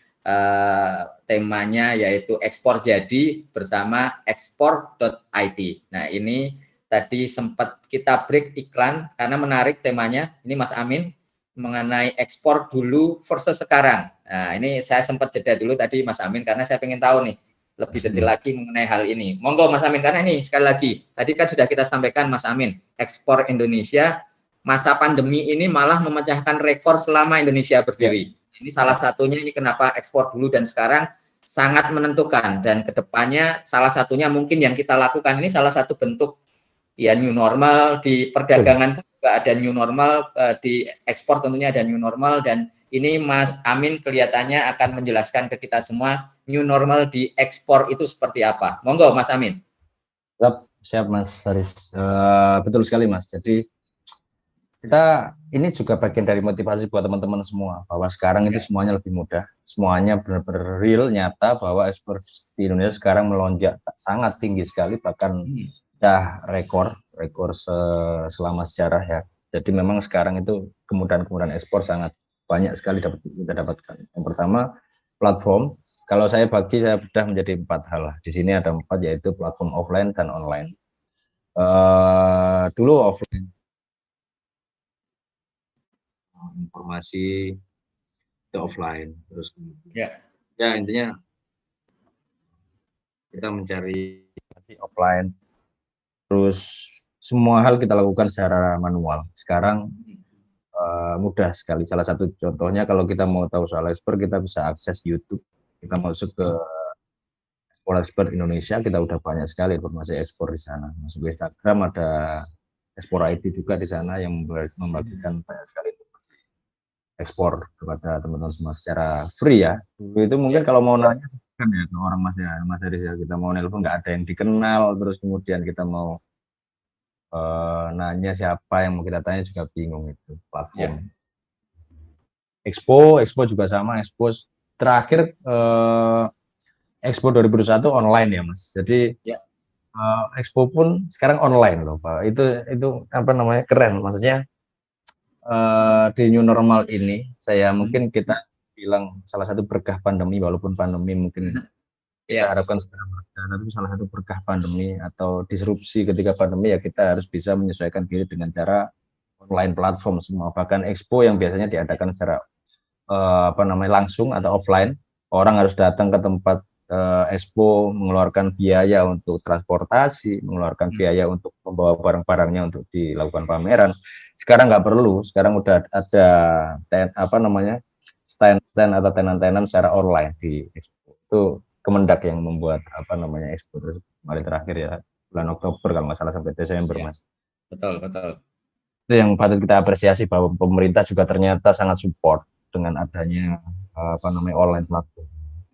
temanya yaitu ekspor jadi bersama ekspor.id. Nah, ini tadi sempat kita break iklan karena menarik temanya. Ini Mas Amin mengenai ekspor dulu versus sekarang. Nah, ini saya sempat jeda dulu tadi Mas Amin karena saya pengen tahu nih lebih detail lagi mengenai hal ini. Monggo Mas Amin, karena ini sekali lagi tadi kan sudah kita sampaikan Mas Amin, ekspor Indonesia masa pandemi ini malah memecahkan rekor selama Indonesia berdiri. Ini salah satunya ini kenapa ekspor dulu dan sekarang sangat menentukan, dan kedepannya salah satunya mungkin yang kita lakukan ini salah satu bentuk ya new normal di perdagangan pun juga ada new normal, di ekspor tentunya ada new normal, dan ini Mas Amin kelihatannya akan menjelaskan ke kita semua new normal di ekspor itu seperti apa. Monggo Mas Amin. Siap Mas Haris. Betul sekali Mas. Jadi kita ini juga bagian dari motivasi buat teman-teman semua bahwa sekarang itu semuanya lebih mudah, semuanya benar-benar real, nyata bahwa ekspor di Indonesia sekarang melonjak sangat tinggi sekali, bahkan rekor selama sejarah ya. Jadi memang sekarang itu kemudahan-kemudahan ekspor sangat banyak sekali kita dapatkan. Yang pertama platform. Kalau saya bedah menjadi 4 hal lah. Di sini ada 4, yaitu platform offline dan online. Dulu offline, informasi ke offline, terus ya intinya kita mencari offline, terus semua hal kita lakukan secara manual. Sekarang mudah sekali. Salah satu contohnya kalau kita mau tahu soal ekspor, kita bisa akses YouTube, kita masuk ke ekspor Indonesia, kita udah banyak sekali informasi ekspor di sana. Masuk ke Instagram ada ekspor ID juga di sana yang membagikan banyak sekali ekspor kepada teman-teman semua secara free ya. Itu mungkin kalau mau nanya kan ya ke orang Mas Haris ya, kita mau nelpon nggak ada yang dikenal, terus kemudian kita mau nanya siapa yang mau kita tanya juga bingung itu platform. Expo juga sama. Expo terakhir Expo 2021 online ya Mas. Jadi Expo pun sekarang online loh Pak. Itu apa namanya, keren. Maksudnya di new normal ini saya mungkin kita bilang salah satu berkah pandemi, walaupun pandemi mungkin kita harapkan secara berkah, tapi salah satu berkah pandemi atau disrupsi ketika pandemi ya kita harus bisa menyesuaikan diri dengan cara online platform semua. Bahkan Expo yang biasanya diadakan secara langsung atau offline, orang harus datang ke tempat Expo, mengeluarkan biaya untuk transportasi, mengeluarkan biaya untuk membawa barang-barangnya untuk dilakukan pameran. Sekarang nggak perlu, sekarang udah ada stand atau tenan-tenan secara online di Expo. Itu Kemendak yang membuat Expo kemarin terakhir ya, bulan Oktober kalau nggak salah sampai Desember Mas. Betul. Itu yang patut kita apresiasi, bahwa pemerintah juga ternyata sangat support dengan adanya online platform.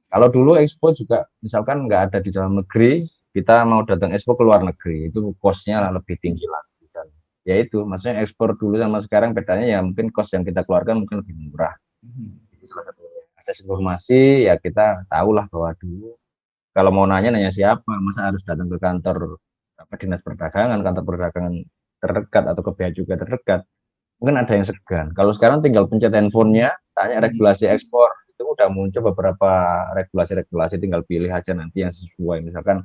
Kalau dulu Expo juga misalkan nggak ada di dalam negeri, kita mau datang Expo ke luar negeri, itu cost-nya lebih tinggi lagi. Dan ya itu, maksudnya ekspor dulu sama sekarang bedanya ya mungkin cost yang kita keluarkan mungkin lebih murah. Akses informasi ya kita tahulah bahwa dulu kalau mau nanya siapa, masa harus datang ke kantor dinas perdagangan, kantor perdagangan terdekat atau ke bea cukai terdekat. Mungkin ada yang segan. Kalau sekarang tinggal pencet handphonenya, tanya regulasi ekspor, itu udah muncul beberapa regulasi, tinggal pilih aja nanti yang sesuai. Misalkan,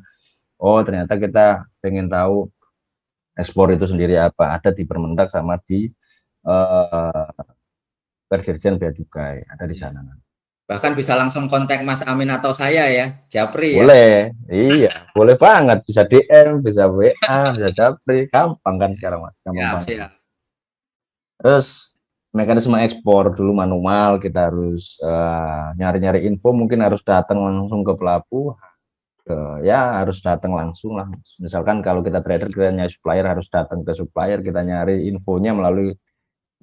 oh ternyata kita pengen tahu ekspor itu sendiri apa, ada di Permendak sama di Dirjen Bea Cukai, ada di sana. Bahkan bisa langsung kontak Mas Amin atau saya ya, Japri ya. Boleh, iya, boleh banget. Bisa DM, bisa WA, bisa Japri, gampang kan sekarang Mas, gampang banget. Terus mekanisme ekspor dulu manual, kita harus nyari-nyari info, mungkin harus datang langsung ke pelabuhan, harus datang langsung lah. Misalkan kalau kita trader, kita nyari supplier, harus datang ke supplier, kita nyari infonya melalui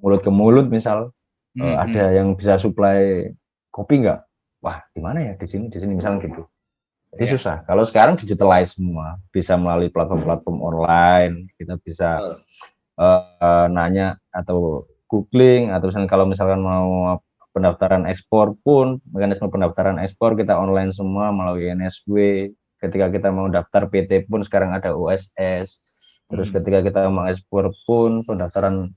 mulut ke mulut. Misal ada yang bisa supply kopi nggak? Wah, di mana ya? Di sini misalnya gitu. Jadi susah. Kalau sekarang digitalize semua, bisa melalui platform-platform online, kita bisa nanya atau googling, atau kalau misalkan mau pendaftaran ekspor pun, mekanisme pendaftaran ekspor kita online semua melalui NSW. Ketika kita mau daftar PT pun sekarang ada OSS. Terus ketika kita mau ekspor pun pendaftaran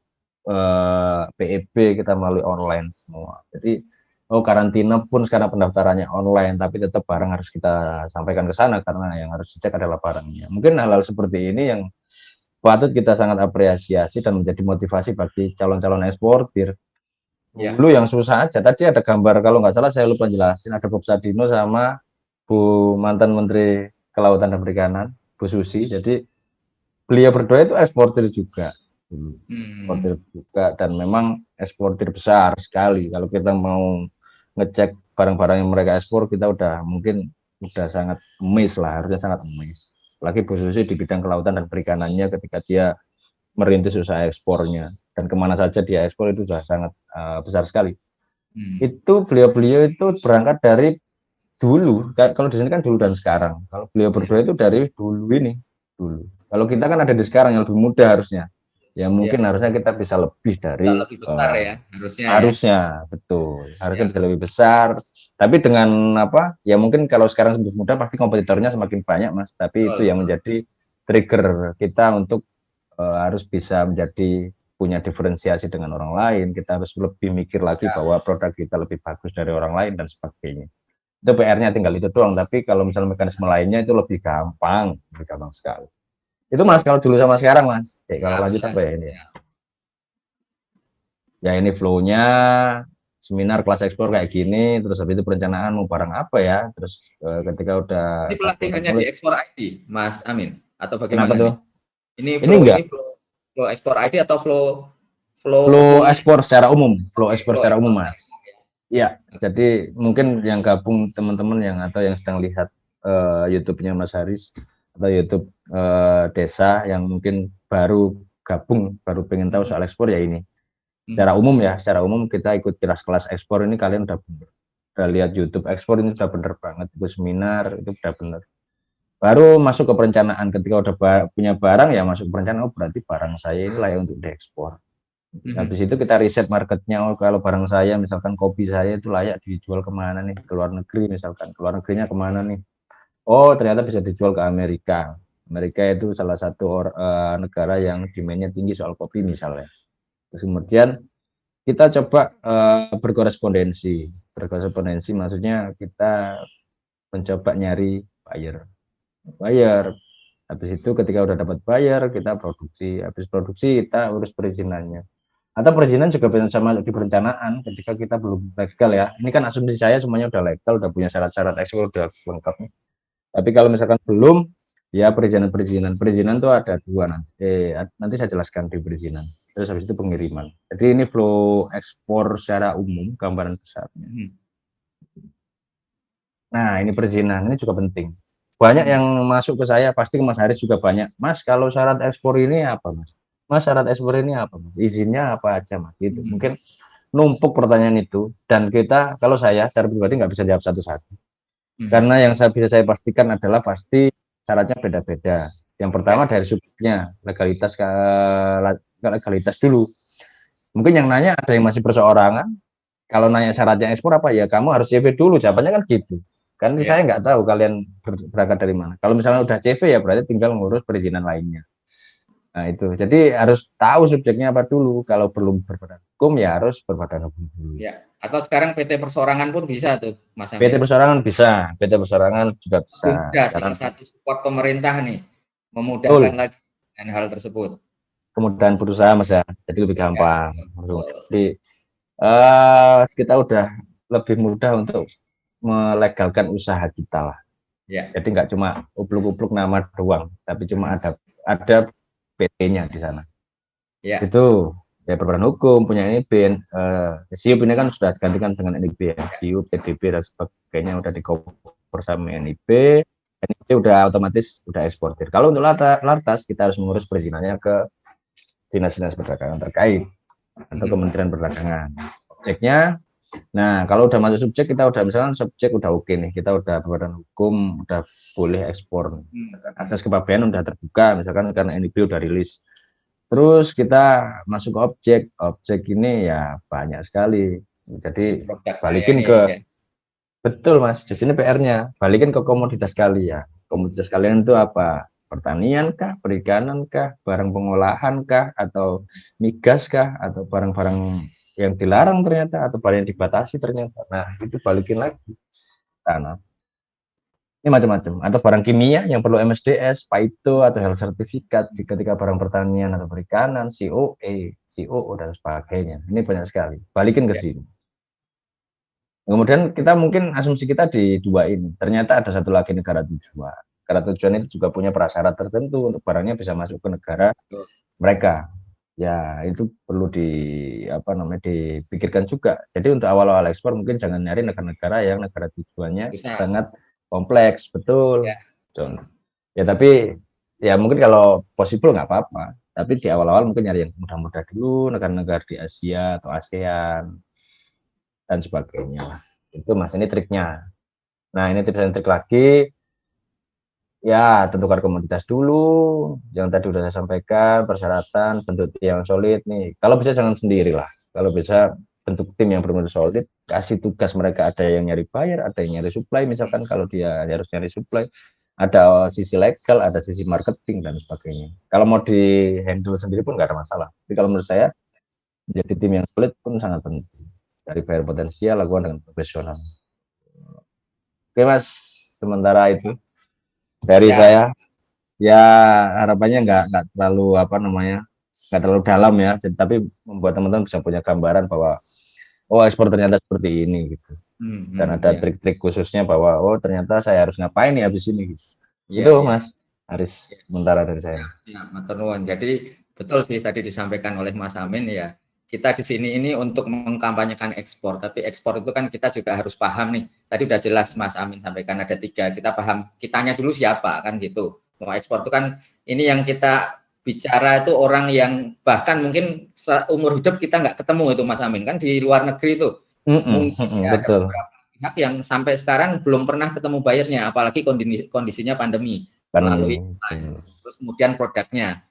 PEB kita melalui online semua. Jadi karantina pun sekarang pendaftarannya online, tapi tetap barang harus kita sampaikan ke sana karena yang harus dicek adalah barangnya. Mungkin hal-hal seperti ini yang patut kita sangat apresiasi dan menjadi motivasi bagi calon-calon eksportir. Dulu yang susah aja, tadi ada gambar, kalau nggak salah saya lupa jelasin, ada Bob Sadino sama Bu mantan Menteri Kelautan dan Perikanan, Bu Susi. Jadi beliau berdua itu eksportir juga. Eksportir juga, dan memang eksportir besar sekali. Kalau kita mau ngecek barang-barang yang mereka ekspor, kita udah mungkin udah sangat amazed lah, harusnya sangat amazed. Apalagi khususnya di bidang kelautan dan perikanannya ketika dia merintis usaha ekspornya dan kemana saja dia ekspor itu sudah sangat besar sekali. Itu beliau-beliau itu berangkat dari dulu, kalau di sini kan dulu dan sekarang. Kalau beliau berdua itu dari dulu ini, dulu. Kalau kita kan ada di sekarang yang lebih muda harusnya. Ya mungkin harusnya kita bisa lebih dari bisa lebih besar ya harusnya harusnya betul. Harusnya ya. bisa lebih besar. Tapi dengan apa? Ya mungkin kalau sekarang lebih muda pasti kompetitornya semakin banyak, Mas. Tapi itu yang menjadi trigger kita untuk harus bisa menjadi punya diferensiasi dengan orang lain. Kita harus lebih mikir lagi bahwa produk kita lebih bagus dari orang lain dan sebagainya. Itu PR-nya tinggal itu doang. Tapi kalau misalnya mekanisme lainnya itu lebih gampang sekali. Itu Mas kalau dulu sama sekarang Mas. Kalau lanjut apa ya ini? Ya ini flow-nya seminar kelas ekspor kayak gini, terus habis itu perencanaan mau barang apa ya, terus ketika udah ini pelatihannya di Ekspor ID, Mas Amin, atau bagaimana? Kenapa tuh? Ini flow flow ekspor ID atau flow ekspor secara umum, flow ekspor secara umum Mas. Iya, jadi mungkin yang gabung teman-teman yang atau yang sedang lihat YouTube-nya Mas Haris atau YouTube Desa yang mungkin baru gabung, baru pengen tahu soal ekspor ya ini. Secara umum kita ikut kelas ekspor ini kalian udah bener. Udah lihat YouTube ekspor ini sudah bener banget, ikut seminar itu udah bener. Baru masuk ke perencanaan, ketika udah punya barang ya masuk perencanaan, oh berarti barang saya ini layak untuk diekspor. Habis itu kita riset marketnya, oh kalau barang saya misalkan kopi saya itu layak dijual kemana nih, ke luar negeri misalkan, ke luar negerinya kemana nih, oh ternyata bisa dijual ke Amerika. Amerika itu salah satu negara yang demand-nya tinggi soal kopi misalnya. Terus kemudian kita coba berkorespondensi maksudnya kita mencoba nyari buyer. Habis itu ketika udah dapat buyer kita produksi, habis produksi kita urus perizinannya. Atau perizinan juga sama di perencanaan ketika kita belum legal ya. Ini kan asumsi saya semuanya udah legal, udah punya syarat-syarat ekspor udah lengkap nih. Tapi kalau misalkan belum, ya perizinan tuh ada dua nanti saya jelaskan di perizinan. Terus habis itu pengiriman. Jadi ini flow ekspor secara umum, gambaran besarnya. Nah ini perizinan, ini juga penting. Banyak yang masuk ke saya, pasti ke Mas Haris juga banyak. Mas kalau syarat ekspor ini apa Mas? Mas syarat ekspor ini apa Mas? Izinnya apa aja Mas? Gitu. Mungkin numpuk pertanyaan itu. Dan kita, kalau saya secara pribadi nggak bisa jawab satu-satu. Karena yang bisa saya pastikan adalah pasti syaratnya beda-beda. Yang pertama dari subjeknya, legalitas dulu. Mungkin yang nanya ada yang masih perseorangan. Kalau nanya syaratnya ekspor apa ya kamu harus CV dulu, jawabannya kan gitu. Kan saya nggak tahu kalian berangkat dari mana. Kalau misalnya udah CV ya berarti tinggal ngurus perizinan lainnya. Nah itu, jadi harus tahu subjeknya apa dulu. Kalau belum berbadan hukum ya harus berbadan hukum dulu. Ya, atau sekarang PT Persorangan pun bisa tuh, Mas Amin. PT Persorangan bisa, PT Persorangan juga bisa. Salah satu support pemerintah nih, memudahkan lagi dengan hal tersebut. Kemudahan berusaha Mas ya, jadi lebih gampang. Jadi kita udah lebih mudah untuk melegalkan usaha kita lah. Ya. Jadi nggak cuma upluk-upluk nama doang, tapi cuma ada PT-nya di sana. Ya. Itu ya berbadan hukum punya NIB, SIUP ini kan sudah digantikan dengan NIB, SIUP, TDB dan sebagainya udah di-cover sama NIB. NIB udah otomatis udah eksportir. Kalau untuk lantas kita harus mengurus perizinannya ke dinas-dinas perdagangan terkait atau Kementerian Perdagangan. Objeknya, nah kalau udah masuk subjek kita udah misalkan subjek udah oke nih, kita udah berbadan hukum, udah boleh ekspor, akses kepabeanan udah terbuka misalkan karena NIB udah rilis. Terus kita masuk ke objek ini ya banyak sekali. Jadi balikin ke betul Mas, di sini PR-nya balikin ke komoditas kalian. Komoditas kalian itu apa? Pertanian kah, perikanan kah, barang pengolahan kah, atau migas kah, atau barang-barang yang dilarang ternyata, atau barang yang dibatasi ternyata. Nah, itu balikin lagi tanah. Ini macam-macam. Atau barang kimia yang perlu MSDS, PAITO, atau health sertifikat ketika barang pertanian atau perikanan, COE, COO, dan sebagainya. Ini banyak sekali. Balikin ke sini. Kemudian kita mungkin asumsi kita di dua ini. Ternyata ada satu lagi negara tujuan. Negara tujuan itu juga punya prasyarat tertentu untuk barangnya bisa masuk ke negara mereka. ya itu perlu dipikirkan juga. Jadi untuk awal-awal ekspor mungkin jangan nyari negara-negara yang negara tujuannya susah sangat kompleks, betul. ya. John. Ya tapi ya mungkin kalau possible nggak apa-apa. Tapi di awal-awal mungkin nyari yang mudah-mudah dulu, negara-negara di Asia atau ASEAN dan sebagainya. Itu Mas, ini triknya. Nah, ini tips dan trik lagi. Ya, tentukan komoditas dulu. Yang tadi udah saya sampaikan, persyaratan, bentuk tim yang solid nih. Kalau bisa jangan sendiri lah. Kalau bisa bentuk tim yang benar-benar solid, kasih tugas mereka, ada yang nyari buyer, ada yang nyari supply, misalkan kalau dia harus nyari supply, ada sisi legal, ada sisi marketing dan sebagainya. Kalau mau di handle sendiri pun nggak ada masalah. Tapi kalau menurut saya menjadi tim yang solid pun sangat penting. Dari buyer potensial lakukan dengan profesional. Oke Mas, sementara itu dari Ya, saya. Ya harapannya nggak terlalu nggak terlalu dalam ya. Jadi, tapi membuat teman-teman bisa punya gambaran bahwa oh ekspor ternyata seperti ini gitu. Dan ada ya, trik-trik khususnya bahwa oh ternyata saya harus ngapain nih habis ini gitu. ya, Itu ya. Mas Haris sementara dari saya. Ya, matur nuwun. Jadi betul sih tadi disampaikan oleh Mas Amin ya. Kita di sini ini untuk mengkampanyekan ekspor, tapi ekspor itu kan kita juga harus paham nih. Tadi udah jelas Mas Amin sampaikan ada 3. Kita paham kitanya dulu siapa kan gitu. Mau ekspor itu kan ini yang kita bicara itu orang yang bahkan mungkin seumur hidup kita nggak ketemu itu Mas Amin kan di luar negeri itu. Mungkin ya ada Betul. beberapa pihak yang sampai sekarang belum pernah ketemu bayarnya, apalagi kondisinya pandemi melalui Pandemi. online. Terus kemudian produknya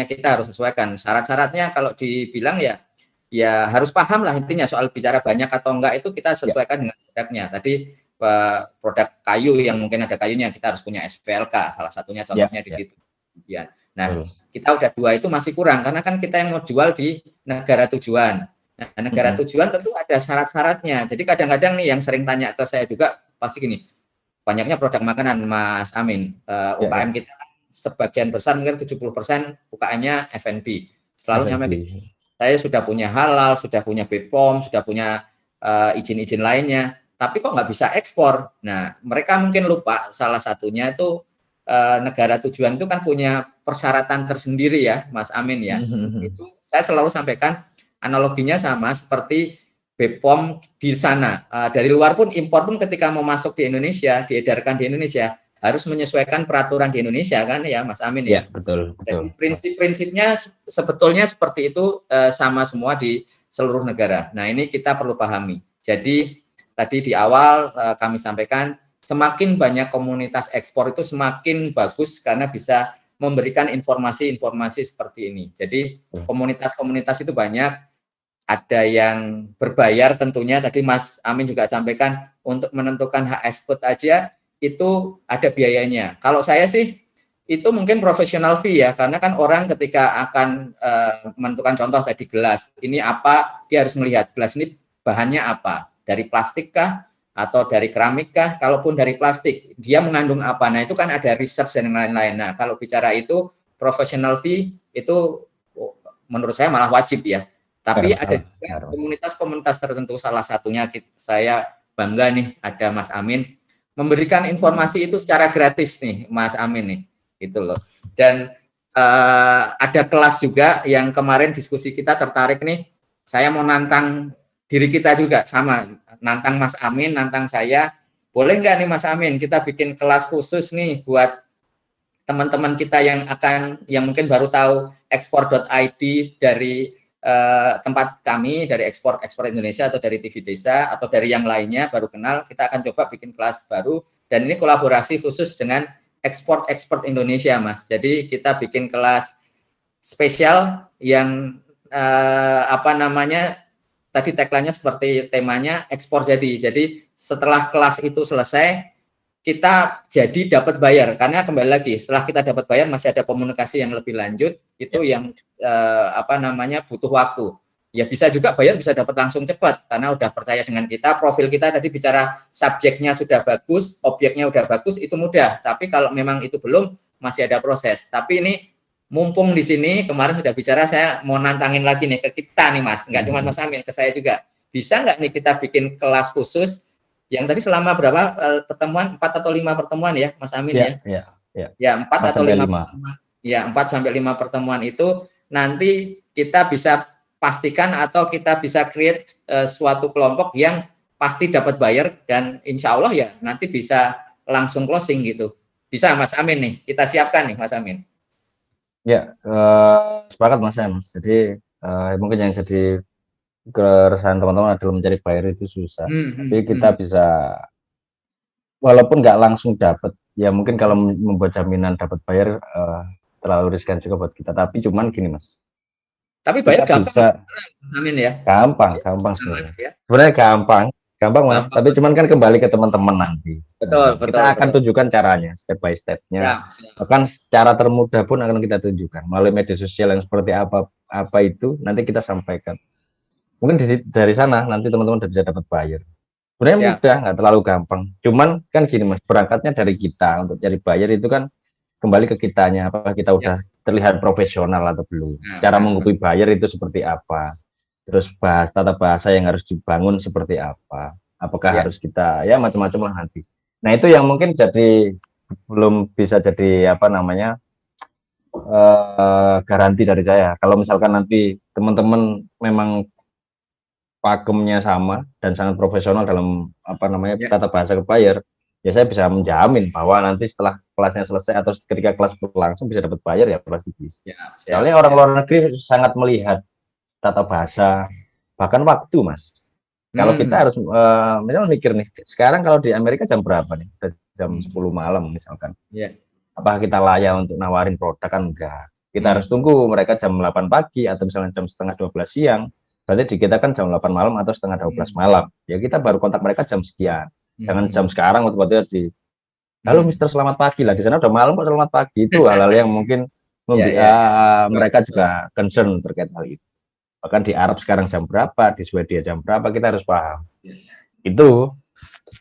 kita harus sesuaikan. Syarat-syaratnya kalau dibilang ya harus paham lah intinya soal bicara banyak atau enggak itu kita Ya. sesuaikan dengan produknya. Tadi produk kayu yang mungkin ada kayunya kita harus punya SPLK salah satunya contohnya di situ. Ya. Nah, kita udah 2 itu masih kurang karena kan kita yang mau jual di negara tujuan. Nah, negara tujuan tentu ada syarat-syaratnya. Jadi kadang-kadang nih yang sering tanya ke saya juga pasti gini, banyaknya produk makanan Mas Amin. UKM kita sebagian besar mungkin 70% UKM-nya F&B. Selalu nyampe saya sudah punya halal, sudah punya BPOM, sudah punya izin-izin lainnya, tapi kok nggak bisa ekspor. Nah, mereka mungkin lupa salah satunya itu negara tujuan itu kan punya persyaratan tersendiri ya, Mas Amin ya. Itu saya selalu sampaikan analoginya sama seperti BPOM di sana. Dari luar pun impor pun ketika mau masuk di Indonesia, diedarkan di Indonesia, harus menyesuaikan peraturan di Indonesia kan ya Mas Amin ya. Betul. Jadi prinsip-prinsipnya sebetulnya seperti itu sama semua di seluruh negara. Nah ini kita perlu pahami. Jadi tadi di awal kami sampaikan semakin banyak komunitas ekspor itu semakin bagus karena bisa memberikan informasi-informasi seperti ini. Jadi komunitas-komunitas itu banyak, ada yang berbayar tentunya, tadi Mas Amin juga sampaikan untuk menentukan HS code aja itu ada biayanya. Kalau saya sih itu mungkin professional fee ya, karena kan orang ketika akan menentukan contoh tadi gelas, ini apa, dia harus melihat gelas ini bahannya apa, dari plastik kah, atau dari keramik kah, kalaupun dari plastik, dia mengandung apa, nah itu kan ada research dan lain-lain. Nah kalau bicara itu, professional fee itu menurut saya malah wajib ya. Tapi ada juga komunitas-komunitas tertentu, salah satunya saya bangga nih ada Mas Amin memberikan informasi itu secara gratis nih Mas Amin nih, gitu loh. Dan ada kelas juga yang kemarin diskusi kita tertarik nih, saya mau nantang diri kita juga sama, nantang Mas Amin, nantang saya, boleh nggak nih Mas Amin kita bikin kelas khusus nih buat teman-teman kita yang mungkin baru tahu ekspor.id dari tempat kami, dari ekspor Indonesia atau dari TV Desa atau dari yang lainnya baru kenal, kita akan coba bikin kelas baru dan ini kolaborasi khusus dengan ekspor Indonesia Mas. Jadi kita bikin kelas spesial yang tadi tagline-nya seperti temanya ekspor Jadi setelah kelas itu selesai kita jadi dapat bayar, karena kembali lagi setelah kita dapat bayar masih ada komunikasi yang lebih lanjut itu yang butuh waktu. Ya bisa juga bayar bisa dapat langsung cepat karena udah percaya dengan kita, profil kita tadi bicara subjeknya sudah bagus, objeknya udah bagus itu mudah. Tapi kalau memang itu belum masih ada proses. Tapi ini mumpung di sini kemarin sudah bicara, saya mau nantangin lagi nih ke kita nih Mas, nggak cuma Mas Amin, ke saya juga. Bisa nggak nih kita bikin kelas khusus yang tadi selama berapa pertemuan, 4 atau 5 pertemuan ya Mas Amin ya? Ya 4 atau 5 pertemuan. Ya 4 sampai 5 pertemuan itu nanti kita bisa pastikan atau kita bisa create suatu kelompok yang pasti dapat buyer dan insya Allah ya nanti bisa langsung closing gitu. Bisa Mas Amin nih, kita siapkan nih Mas Amin. Ya, sepakat Mas Ems. Jadi mungkin yang jadi keresahan teman-teman adalah mencari buyer itu susah. Tapi kita bisa, walaupun nggak langsung dapat, ya mungkin kalau membuat jaminan dapat buyer terlalu riskan juga buat kita. Tapi cuman gini Mas. Tapi buyer gampang, bisa, Amin ya. gampang sebenarnya. Sebenarnya gampang Mas. Tapi cuman kan kembali ke teman-teman nanti. Betul. Kita akan tunjukkan caranya, step by stepnya. Bahkan cara termudah pun akan kita tunjukkan melalui media sosial yang seperti apa itu nanti kita sampaikan. Mungkin dari sana nanti teman-teman bisa dapat buyer. Sebenarnya mudah, nggak terlalu gampang. Cuman kan gini Mas, berangkatnya dari kita untuk cari buyer itu kan kembali ke kitanya. Apakah kita udah terlihat profesional atau belum? Cara menghubungi buyer itu seperti apa? Terus tata bahasa yang harus dibangun seperti apa? Apakah harus kita ya macam-macam lah nanti. Nah itu yang mungkin jadi belum bisa jadi apa namanya garansi dari saya. Kalau misalkan nanti teman-teman memang pakemnya sama dan sangat profesional dalam apa namanya tata bahasa ke buyer, ya saya bisa menjamin bahwa nanti setelah kelasnya selesai atau ketika kelas berlangsung bisa dapat buyer ya pasti bisa. Soalnya orang luar negeri sangat melihat tata bahasa, bahkan waktu Mas. Kalau kita harus misalnya mikir nih, sekarang kalau di Amerika jam berapa nih? Jam 10 malam misalkan. Apakah kita layak untuk nawarin produk? Kan enggak. Kita harus tunggu mereka jam 8 pagi atau misalnya jam setengah 12 siang. Berarti di kita kan jam 8 malam atau setengah 12 malam. Ya kita baru kontak mereka jam sekian. Jangan jam sekarang waktu di halo Mister selamat pagi lah, di sana udah malam kok selamat pagi. Itu hal-hal yang mungkin mereka juga concern terkait hal itu. Bahkan di Arab sekarang jam berapa, di Swedia jam berapa, kita harus paham. Itu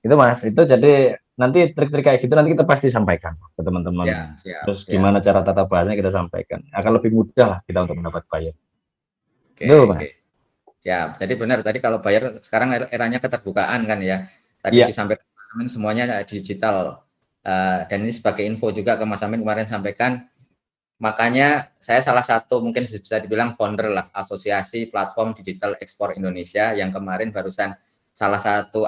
Mas, itu jadi nanti trik-trik kayak gitu nanti kita pasti sampaikan ke teman-teman. Terus gimana cara tata bahasanya kita sampaikan. Akan lebih mudah lah kita untuk mendapat buyer. Itu Mas. Ya, jadi benar tadi kalau buyer sekarang eranya keterbukaan kan ya. Tadi disampaikan Mas Amin semuanya digital. Dan ini sebagai info juga ke Mas Amin kemarin sampaikan. Makanya saya salah satu mungkin bisa dibilang founder lah Asosiasi Platform Digital Ekspor Indonesia yang kemarin barusan salah satu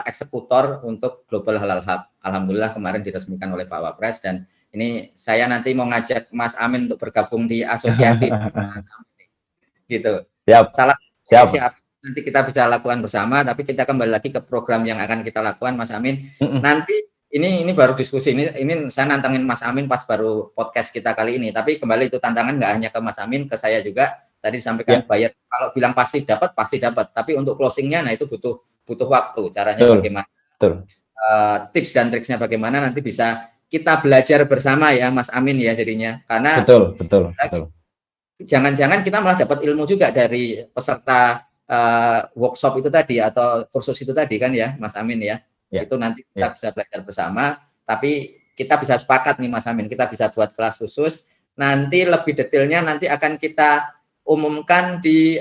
eksekutor untuk Global Halal Hub. Alhamdulillah kemarin diresmikan oleh Pak Wapres dan ini saya nanti mau ngajak Mas Amin untuk bergabung di asosiasi gitu. Siap. Nanti kita bisa lakukan bersama, tapi kita kembali lagi ke program yang akan kita lakukan Mas Amin. Nanti ini baru diskusi ini saya nantangin Mas Amin pas baru podcast kita kali ini, tapi kembali itu tantangan nggak hanya ke Mas Amin, ke saya juga. Tadi disampaikan buyer kalau bilang pasti dapat, tapi untuk closingnya nah itu butuh waktu. Caranya bagaimana? Tips dan triksnya bagaimana nanti bisa kita belajar bersama ya Mas Amin ya jadinya. Karena betul. Jangan-jangan kita malah dapat ilmu juga dari peserta workshop itu tadi atau kursus itu tadi kan ya Mas Amin ya. Itu nanti kita bisa belajar bersama, tapi kita bisa sepakat nih Mas Amin, kita bisa buat kelas khusus. Nanti lebih detailnya nanti akan kita umumkan di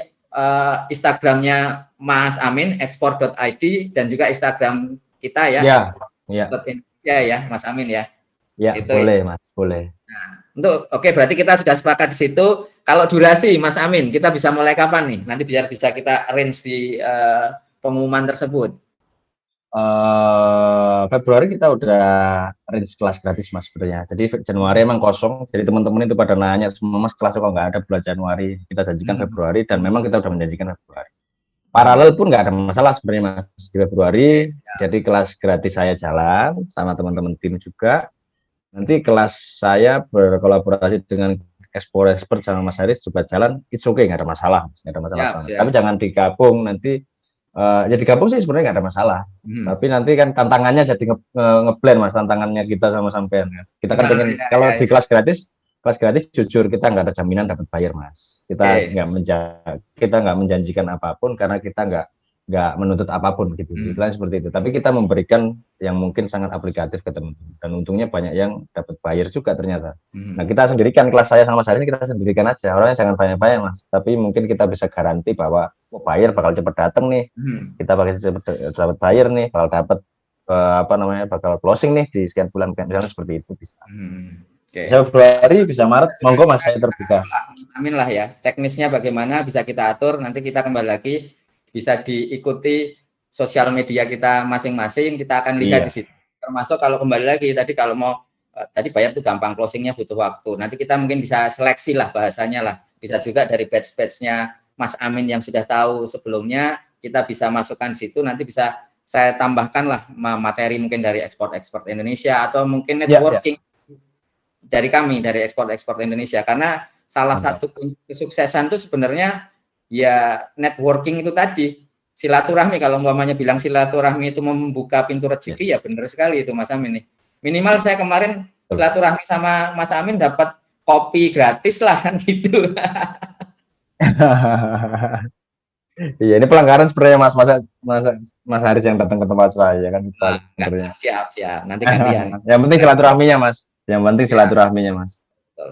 Instagramnya Mas Amin, ekspor.id dan juga Instagram kita ya, ekspor.indonesia ya Mas Amin ya. Itu, boleh Mas, boleh. Nah, oke, berarti kita sudah sepakat di situ. Kalau durasi Mas Amin, kita bisa mulai kapan nih? Nanti biar bisa kita arrange di pengumuman tersebut. Februari kita udah range kelas gratis Mas sebenarnya. Jadi Januari emang kosong. Jadi teman-teman itu pada nanya semua Mas kelas kok nggak ada bulan Januari. Kita janjikan Februari dan memang kita udah menjanjikan Februari. Paralel pun nggak ada masalah sebenarnya Mas di Februari. Jadi kelas gratis saya jalan sama teman-teman tim juga. Nanti kelas saya berkolaborasi dengan expert sama Mas Haris juga jalan. It's okay, nggak ada masalah. Nggak ada masalah banget. Tapi jangan digabung nanti. Ya digabung sih sebenarnya nggak ada masalah, tapi nanti kan tantangannya jadi ngeblend Mas, tantangannya kita sama sampean kan. Kita kan pengen kalau di kelas gratis jujur kita nggak ada jaminan dapat buyer Mas. Kita nggak menjanjikan apapun karena kita nggak menuntut apapun gitu. Istilahnya seperti itu. Tapi kita memberikan yang mungkin sangat aplikatif ke teman-teman dan untungnya banyak yang dapat buyer juga ternyata. Nah kita sendirikan kelas saya sama Mas Haris kita sendirikan aja. Orangnya jangan banyak-banyak Mas. Tapi mungkin kita bisa garansi bahwa buyer bakal cepat datang nih. Kita bakal cepat dapat buyer nih, bakal dapat bakal closing nih di sekian bulan misalnya seperti itu bisa. Bisa Februari, bisa Maret, monggo Mas saya terbuka. Amin lah ya. Teknisnya bagaimana bisa kita atur, nanti kita kembali lagi bisa diikuti sosial media kita masing-masing, kita akan lihat Iya. di situ. Termasuk kalau kembali lagi tadi kalau mau tadi bayar itu gampang, closingnya butuh waktu. Nanti kita mungkin bisa seleksi lah bahasanya lah. Bisa juga dari batch-batchnya Mas Amin yang sudah tahu sebelumnya, kita bisa masukkan situ, nanti bisa saya tambahkan lah materi mungkin dari ekspor-ekspor Indonesia atau mungkin networking dari kami, dari ekspor-ekspor Indonesia. Karena salah satu kesuksesan itu sebenarnya ya networking itu tadi, silaturahmi. Kalau umpamanya bilang silaturahmi itu membuka pintu rezeki, ya benar sekali itu Mas Amin nih. Minimal saya kemarin silaturahmi sama Mas Amin dapat kopi gratis lah kan gitu. Iya, ini pelanggaran sebenarnya Mas Haris yang datang ke tempat saya kan. Siap. Nanti gantian. Yang penting silaturahminya, Mas. Yang penting silaturahminya, Mas.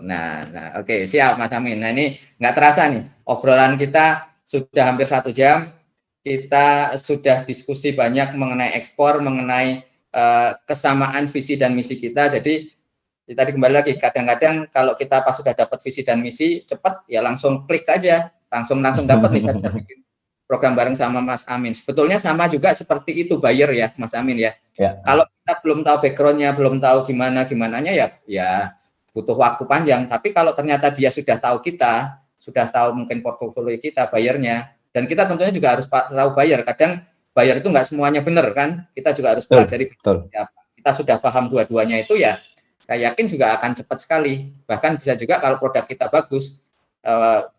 Nah, oke, siap Mas Amin. Nah, ini nggak terasa nih, obrolan kita sudah hampir 1 jam. Kita sudah diskusi banyak mengenai ekspor, mengenai kesamaan visi dan misi kita. Jadi tadi kembali lagi, kadang-kadang kalau kita pas sudah dapat visi dan misi, cepat ya langsung klik aja, langsung dapat nih, bisa bikin program bareng sama Mas Amin. Sebetulnya sama juga seperti itu buyer ya, Mas Amin ya. Kalau kita belum tahu backgroundnya, belum tahu gimananya ya butuh waktu panjang. Tapi kalau ternyata dia sudah tahu kita, sudah tahu mungkin portofolio kita, bayarnya, dan kita tentunya juga harus tahu buyer. Kadang buyer itu nggak semuanya benar kan, kita juga harus pelajari. Kita sudah paham dua-duanya itu ya, saya yakin juga akan cepat sekali. Bahkan bisa juga kalau produk kita bagus,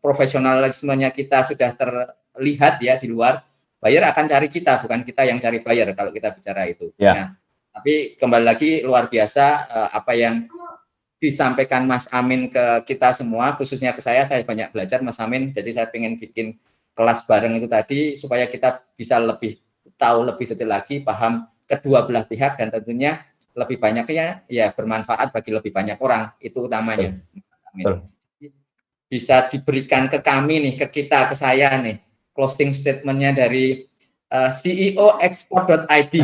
profesionalismenya kita sudah terlihat ya di luar, buyer akan cari kita, bukan kita yang cari buyer kalau kita bicara itu. Nah, tapi kembali lagi luar biasa apa yang disampaikan Mas Amin ke kita semua, khususnya ke saya banyak belajar Mas Amin. Jadi saya ingin bikin kelas bareng itu tadi supaya kita bisa lebih tahu lebih detail lagi, paham kedua belah pihak, dan tentunya lebih banyaknya ya bermanfaat bagi lebih banyak orang, itu utamanya. Amin. Bisa diberikan ke kami nih, ke kita, ke saya nih, closing statementnya dari CEO export.id,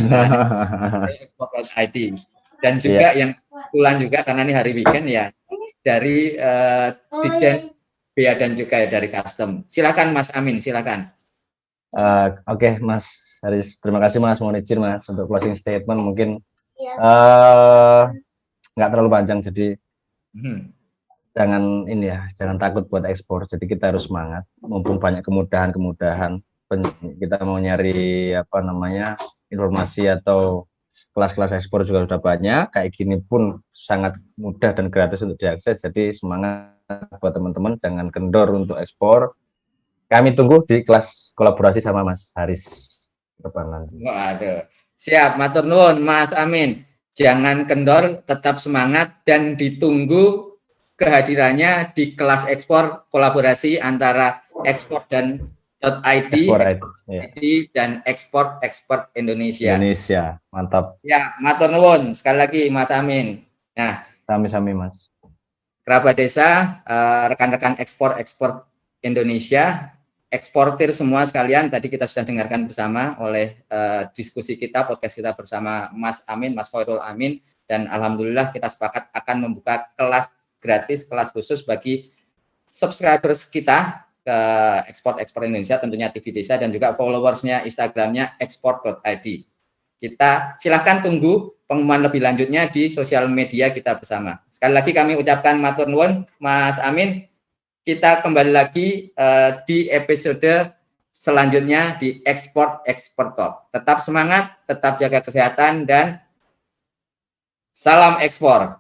export.id, dan juga yang kebetulan juga karena ini hari weekend ya, dari Dijen Bea dan Cukai dari Custom. Silakan Mas Amin, silakan. Oke, Mas Haris, terima kasih Mas, mohon izin Mas untuk closing statement, mungkin nggak terlalu panjang, jadi jangan takut buat ekspor. Jadi kita harus semangat, mumpung banyak kemudahan. Kita mau nyari informasi atau kelas-kelas ekspor juga sudah banyak, kayak gini pun sangat mudah dan gratis untuk diakses. Jadi semangat buat teman-teman, jangan kendor untuk ekspor. Kami tunggu di kelas kolaborasi sama Mas Haris depan nanti. Waduh, siap, matur nuwun Mas Amin. Jangan kendor, tetap semangat, dan ditunggu kehadirannya di kelas ekspor kolaborasi antara ekspor dan .id, dan ekspor Indonesia. Mantap. Ya, matur nuwun sekali lagi Mas Amin. Nah, sami-sami Mas. Kerabat Desa, rekan-rekan ekspor Indonesia, eksportir semua sekalian, tadi kita sudah dengarkan bersama oleh diskusi kita, podcast kita bersama Mas Amin, Mas Khairul Amin, dan alhamdulillah kita sepakat akan membuka kelas gratis, kelas khusus bagi subscribers kita ke ekspor Indonesia, tentunya TV Desa, dan juga followersnya Instagramnya export.id. Kita silahkan tunggu pengumuman lebih lanjutnya di sosial media kita bersama. Sekali lagi kami ucapkan matur nuwun Mas Amin. Kita kembali lagi di episode selanjutnya di Ekspor Talk. Tetap semangat, tetap jaga kesehatan, dan salam ekspor.